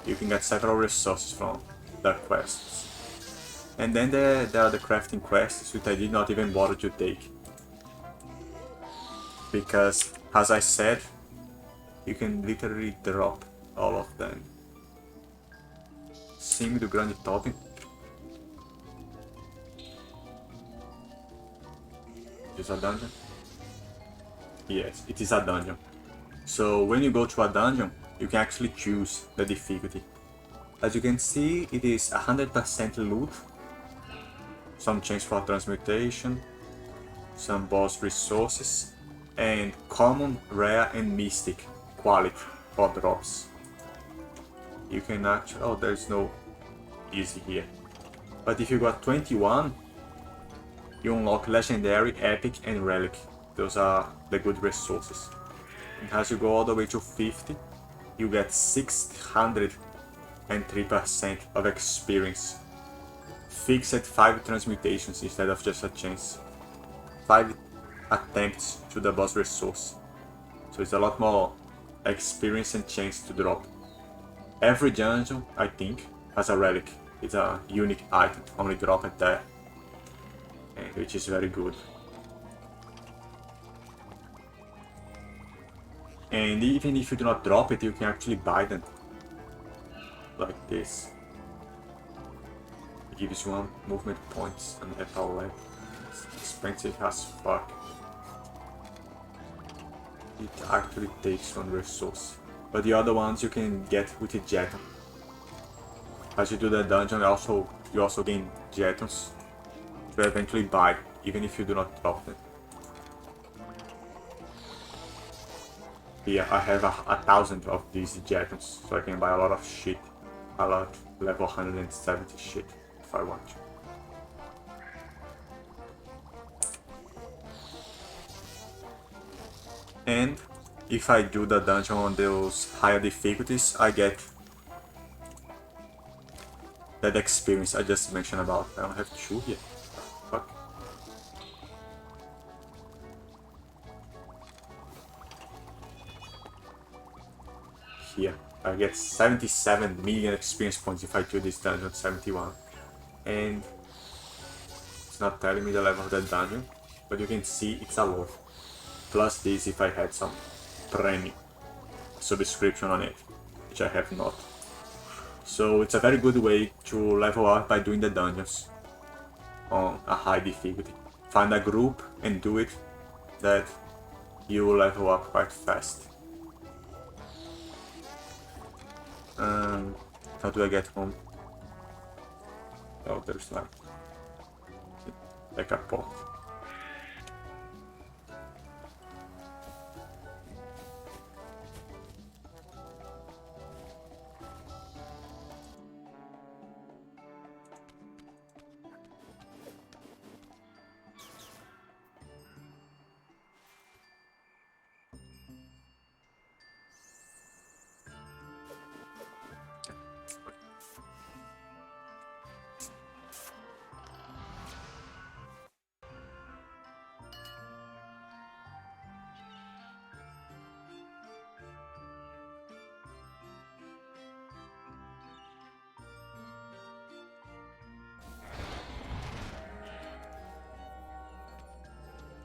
you can get several resources from the quests. And then there are the crafting quests, which I did not even bother to take. Because, as I said, you can literally drop all of them. Cime do Grande Totem. Is a dungeon? Yes, it is a dungeon. So when you go to a dungeon, you can actually choose the difficulty. As you can see, it is 100% loot, some chance for transmutation, some boss resources, and common, rare, and mystic quality for drops. You can actually... oh, there's no easy here. But if you got 21, you unlock legendary, epic, and relic. Those are the good resources. And as you go all the way to 50, you get 603% of experience. Fixed 5 transmutations instead of just a chance. 5 attempts to the boss resource. So it's a lot more experience and chance to drop. Every dungeon, I think, has a relic. It's a unique item, only drop it there. And which is very good. And even if you do not drop it, you can actually buy them. Like this. It gives you 1 movement points and that's all right. It's expensive as fuck. It actually takes 1 resource. But the other ones you can get with a jeton. As you do the dungeon, you also gain jetons to eventually buy, even if you do not drop them. Here I have 1,000 of these jetons, so I can buy a lot of shit. A lot. Level 170 shit, if I want to. And if I do the dungeon on those higher difficulties, I get that experience I just mentioned about. I don't have 2 here. Fuck. Here, I get 77 million experience points if I do this dungeon, 71. And it's not telling me the level of that dungeon, but you can see it's a lot. Plus this if I had some premium subscription on it, which I have not. So it's a very good way to level up by doing the dungeons on a high difficulty. Find a group and do it, that you will level up quite fast. How do I get home? Oh, there's like a pot.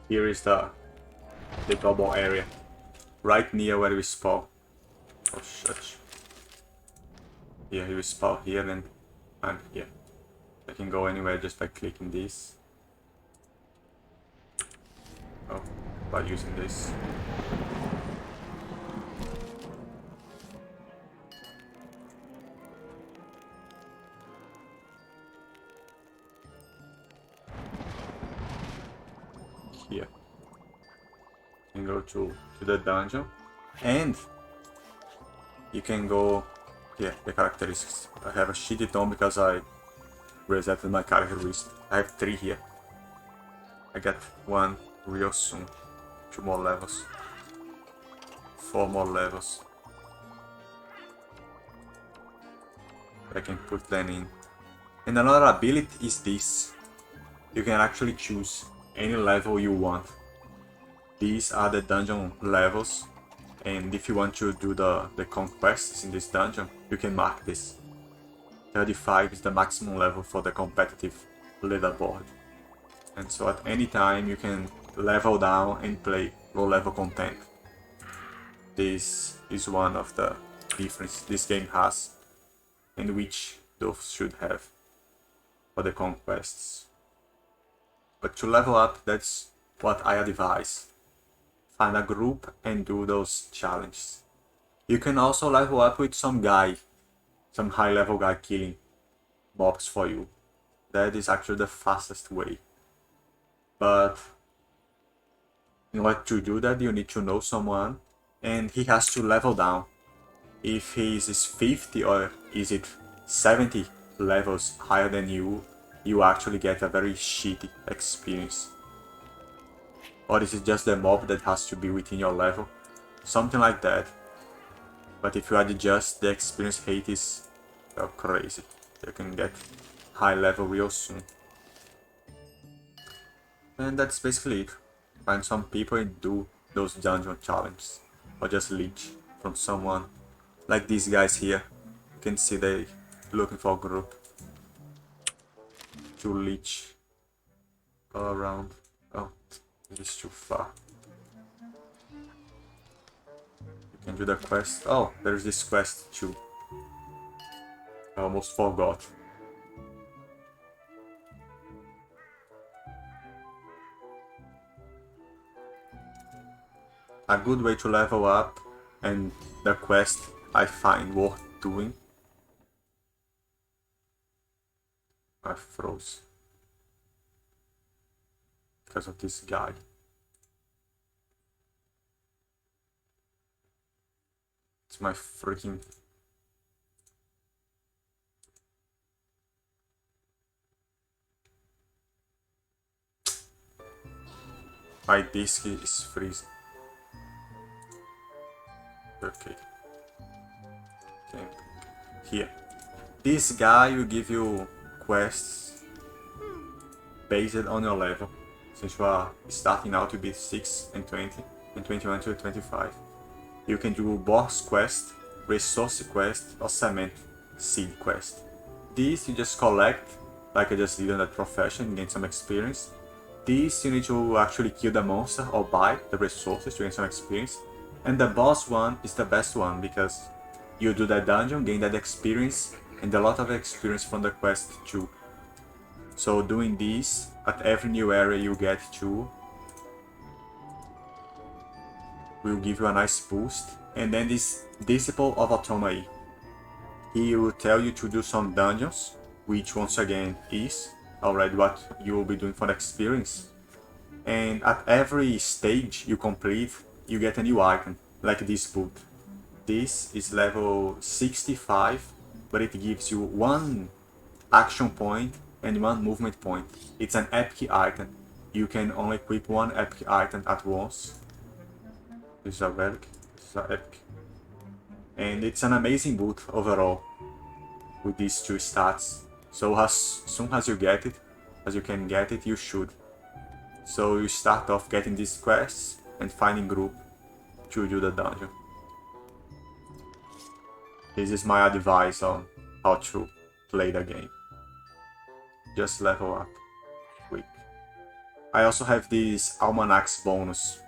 Here is the global area, right near where we spawn. Oh shit. Yeah, we spawn here and I'm here. I can go anywhere just by clicking this. Oh, by using this. Here. You can go to the dungeon and you can go here, the characteristics. I have a shitty tone because I resetted my character list. I have 3 here. I get 1 real soon. 2 more levels. 4 more levels. I can put them in. And another ability is this. You can actually choose any level you want. These are the dungeon levels, and if you want to do the conquests in this dungeon, you can mark this. 35 is the maximum level for the competitive leaderboard. And so at any time you can level down and play low level content. This is one of the differences this game has, and which those should have for the conquests. But to level up, that's what I advise. Find a group and do those challenges. You can also level up with some high level guy killing mobs for you. That is actually the fastest way. But in order to do that, you need to know someone, and he has to level down. If he is 50 or is it 70 levels higher than you, you actually get a very shitty experience. Or is it just the mob that has to be within your level? Something like that. But if you adjust, the experience rate is crazy. You can get high level real soon. And that's basically it. Find some people and do those dungeon challenges. Or just leech from someone. Like these guys here. You can see they looking for a group to leech all around. Oh, this is too far. You can do the quest. Oh, there's this quest too. I almost forgot. A good way to level up, and the quest I find worth doing. I froze because of this guy. It's my freaking... My disk is freezing. Okay. Here. This guy will give you quests based on your level. Since you are starting out to be 6 and 20 and 21 to 25. You can do boss quest, resource quest, or cement seed quest. These you just collect, like I just did on that profession, gain some experience. These you need to actually kill the monster or buy the resources to gain some experience. And the boss one is the best one because you do that dungeon, gain that experience, and a lot of experience from the quest too. So doing this at every new area you get to will give you a nice boost. And then this Disciple of Autonomy. He will tell you to do some dungeons, which once again is already what you will be doing for the experience. And at every stage you complete, you get a new item, like this boot. This is level 65, but it gives you 1 action point and 1 movement point. It's an epic item. You can only equip 1 epic item at once. This is a relic, this is an epic. And it's an amazing boot overall with these 2 stats. So as soon as you get it, as you can get it, you should. So you start off getting these quests and finding group to do the dungeon. This is my advice on how to play the game. Just level up quick. I also have this Almanacs bonus.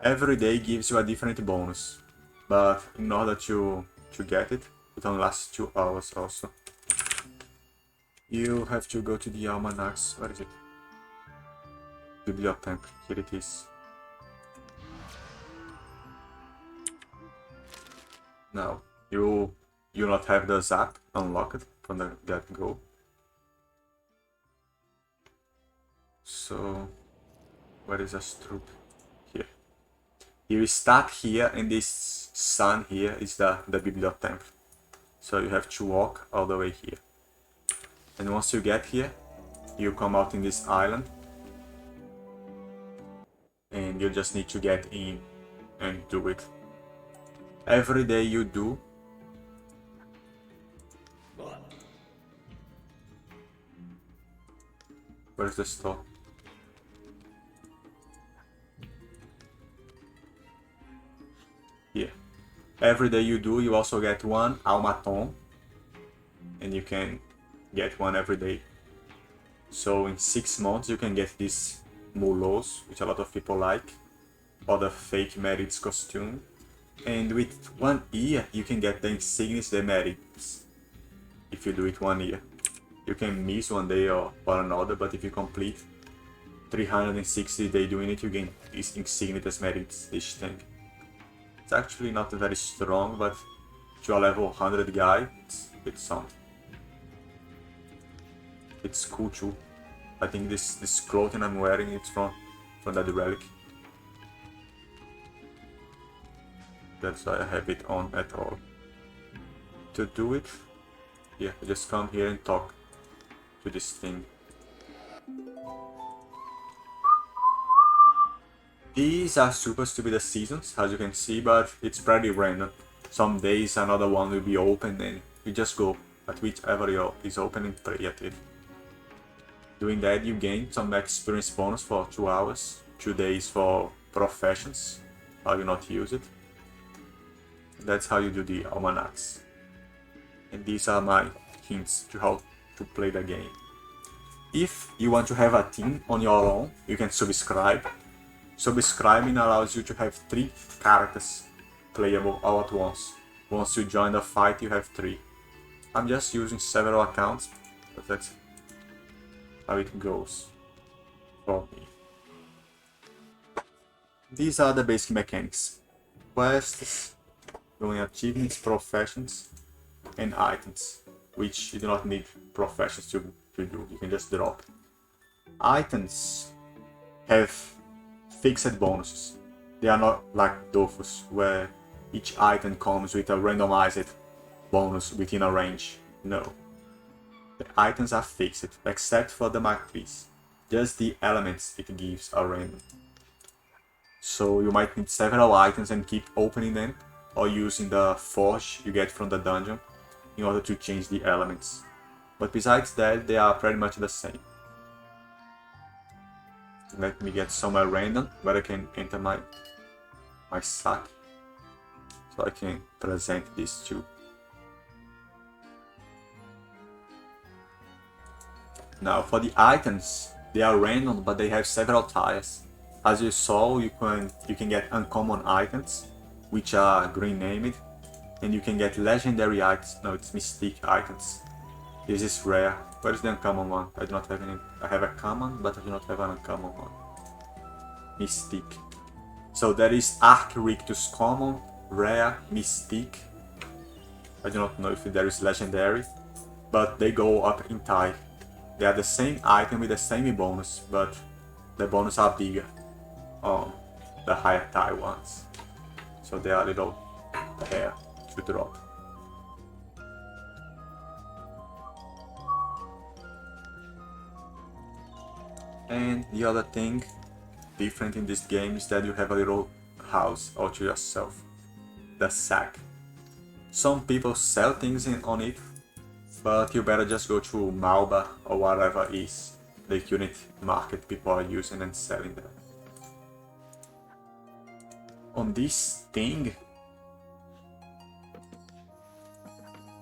Every day gives you a different bonus, but in order to get it, it only lasts 2 hours also. You have to go to the Almanacs. Where is it? Bibliothèque. Here it is. Now, you not have the zap unlocked from the get-go. So, where is a troop? Here. You start here, and this sun here is the Bibliothèque. So you have to walk all the way here. And once you get here, you come out in this island. And you just need to get in and do it. Every day you do. Where's the store? Here. Every day you do, you also get 1 Almaton. and you can get one every day. So in 6 months you can get these mulos, which a lot of people like, or the fake merits costume. And with 1 year you can get the insignias de merits. If you do it 1 year. You can miss 1 day or another, but if you complete 360 days doing it, you gain these insignias merits, this thing. It's actually not very strong, but to a level 100 guy, it's something. It's cool too. I think this clothing I'm wearing it's from that relic. That's why I have it on at all. To do it, yeah, I just come here and talk to this thing. These are supposed to be the seasons, as you can see, but it's pretty random. Some days another one will be open and you just go at whichever is open and play at it. Doing that you gain some experience bonus for 2 hours, 2 days for professions, how you not use it. That's how you do the almanacs. And these are my hints to how to play the game. If you want to have a team on your own, you can subscribe. Subscribing allows you to have 3 characters playable all at once. Once you join the fight, you have 3. I'm just using several accounts, but that's how it goes for me. These are the basic mechanics. Quests, doing achievements, professions, and items, which you do not need professions to do, you can just drop. Items have fixed bonuses. They are not like Dofus, where each item comes with a randomized bonus within a range. No. The items are fixed, except for the marquise. Just the elements it gives are random. So you might need several items and keep opening them, or using the forge you get from the dungeon in order to change the elements. But besides that, they are pretty much the same. Let me get somewhere random where I can enter my sack, so I can present these two. Now for the items, they are random, but they have several tiers. As you saw, you can get uncommon items, which are green named, and you can get legendary items. No, it's mystique items. This is rare. Where is the uncommon one? I do not have any. I have a common, but I do not have an uncommon one. Mystique. So there is Arch Rictus common, rare, mystique. I do not know if there is legendary, but they go up in tie. They are the same item with the same bonus, but the bonus are bigger on the higher tie ones. So they are a little rare to drop. And the other thing different in this game is that you have a little house all to yourself. The sack. Some people sell things on it, but you better just go to Malba or whatever is the unit market people are using and selling them. On this thing,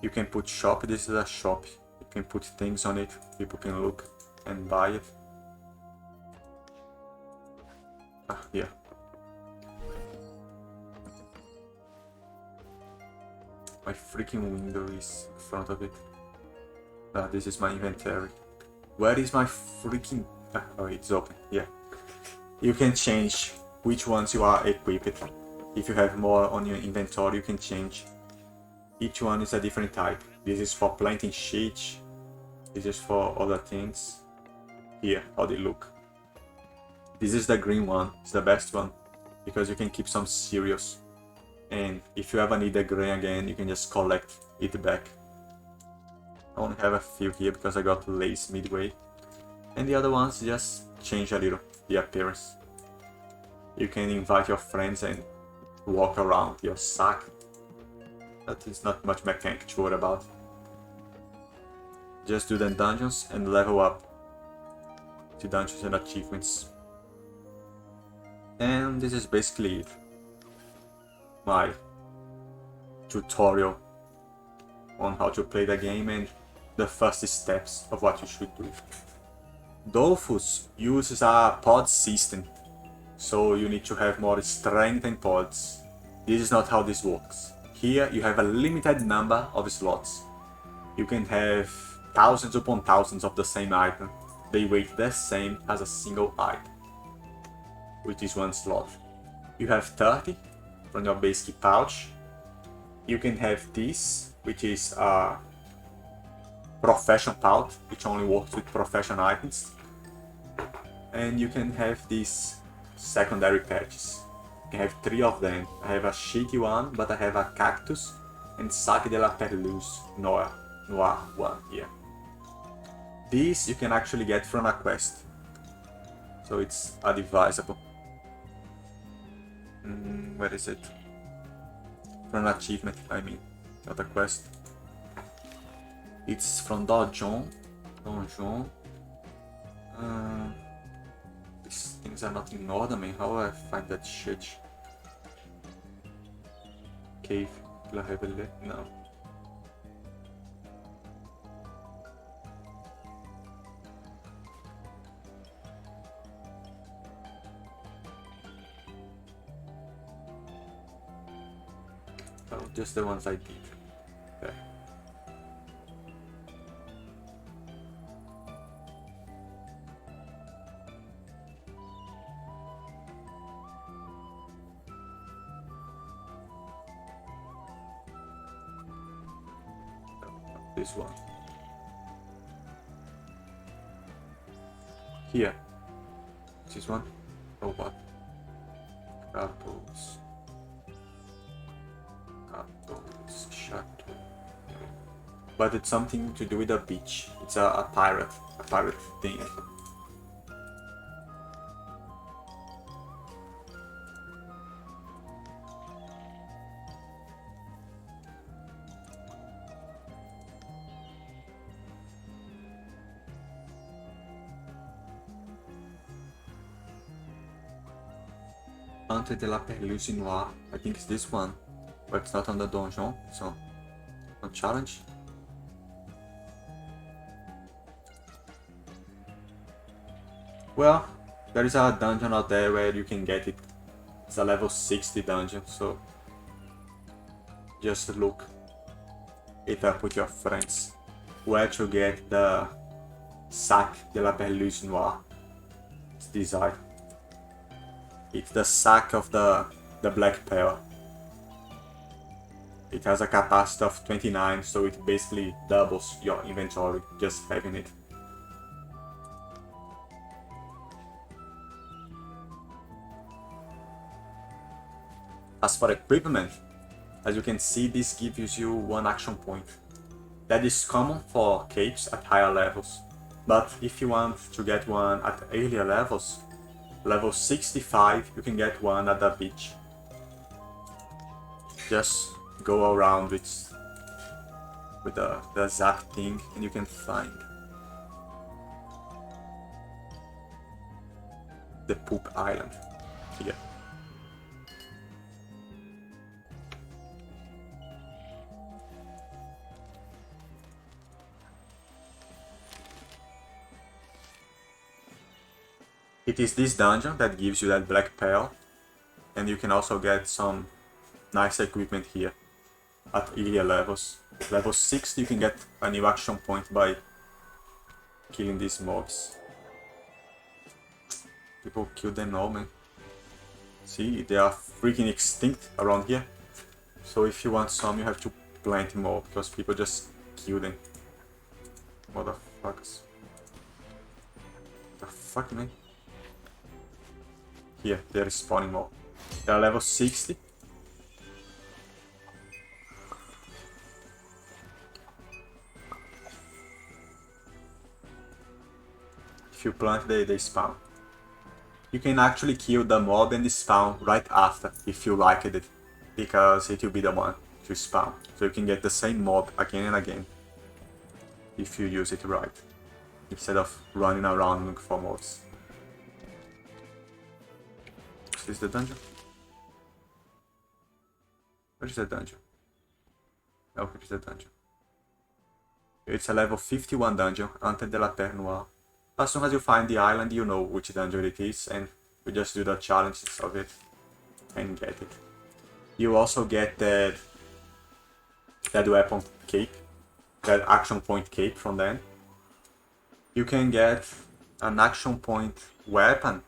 you can put shop. This is a shop. You can put things on it, people can look and buy it. Yeah. My freaking window is in front of it. This is my inventory. Where is my freaking... oh, it's open. Yeah. You can change which ones you are equipped. If you have more on your inventory, you can change. Each one is a different type. This is for planting sheet. This is for other things. Here, how they look. This is the green one. It's the best one because you can keep some cereals. And if you ever need the grain again, you can just collect it back. I only have a few here because I got lazy midway. And the other ones just change a little the appearance. You can invite your friends and walk around your sack. That is not much mechanic to worry about. Just do the dungeons and level up to dungeons and achievements. And this is basically it. My tutorial on how to play the game, and the first steps of what you should do. Dofus uses a pod system, so you need to have more strength in pods. This is not how this works. Here you have a limited number of slots. You can have thousands upon thousands of the same item. They weight the same as a single item, which is one slot. You have 30 from your basic pouch. You can have this, which is a profession pouch, which only works with profession items. And you can have these secondary patches. I have 3 of them. I have a shitty one, but I have a cactus and Sac de la Perluse Noir one here. This you can actually get from a quest, so it's advisable. Where is it? From an achievement, I mean, not a quest. It's from Donjon. These things are not in order, man. How do I find that shit? Cave, La Rebelle? No. Oh, just the ones I did. There. This one. Here. This one. Oh, what? Apples. Chateau. But it's something to do with a beach. It's a pirate thing. Ante de la Perluse Noir. I think it's this one. But it's not on the donjon, so on challenge. Well, there is a dungeon out there where you can get it. It's a level 60 dungeon, so just look it up with your friends. Where to get the Sac de la Perluse Noir. It's this item. It's the sack of the Black Pearl. It has a capacity of 29, so it basically doubles your inventory just having it. As for equipment, as you can see, this gives you 1 action point. That is common for capes at higher levels, but if you want to get one at earlier levels, level 65, you can get one at the beach. Just go around with the zap thing and you can find the poop island here. It is this dungeon that gives you that black pearl, and you can also get some nice equipment here at earlier levels. Level 60 you can get a new action point by killing these mobs. People kill them all, man. See, they are freaking extinct around here. So if you want some, you have to plant more, because people just kill them. Motherfuckers. The fuck, man? Here, they're spawning more. They are level 60. If you plant, they spawn. You can actually kill the mob and spawn right after, if you liked it, because it will be the one to spawn. So you can get the same mob again and again, if you use it right, instead of running around looking for mobs. Is this the dungeon? Where is the dungeon? Oh, here is the dungeon. It's a level 51 dungeon, Ante de la Terre Noire. As soon as you find the island, you know which dungeon it is, and you just do the challenges of it and get it. You also get that weapon cape, that action point cape from them. You can get an action point weapon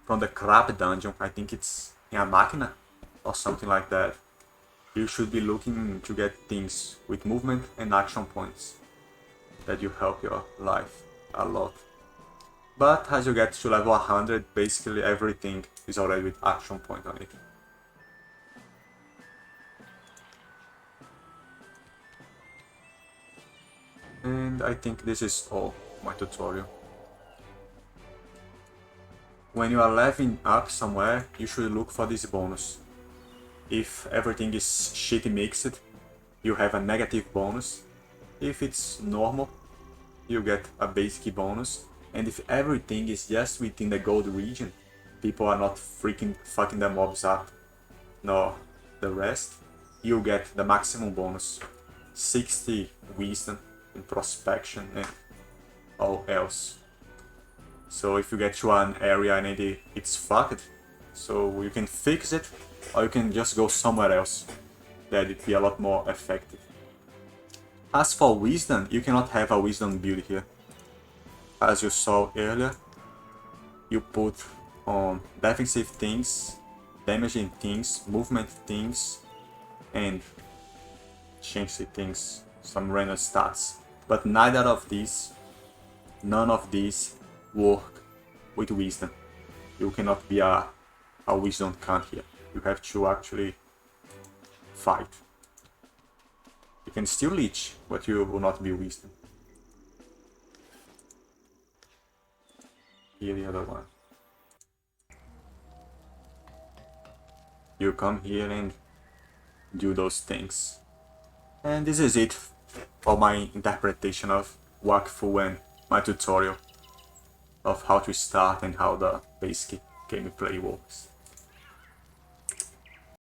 from the crab dungeon. I think it's in a máquina or something like that. You should be looking to get things with movement and action points that you help your life a lot. But as you get to level 100, basically everything is already with action point on it. And I think this is all my tutorial. When you are leveling up somewhere, you should look for this bonus. If everything is shitty mixed, you have a negative bonus. If it's normal, you get a basic bonus. And if everything is just within the gold region, people are not freaking fucking the mobs up, nor the rest, you get the maximum bonus. 60 wisdom and prospection and all else. So if you get to an area and it's fucked, so you can fix it, or you can just go somewhere else. That'd be a lot more effective. As for wisdom, you cannot have a wisdom build here. As you saw earlier, you put on defensive things, damaging things, movement things, and changey things, some random stats. But none of these work with wisdom. You cannot be a wisdom count here. You have to actually fight. You can still leech, but you will not be wisdom. Here the other one. You come here and do those things. And this is it for my interpretation of Wakfu and my tutorial of how to start and how the basic gameplay works.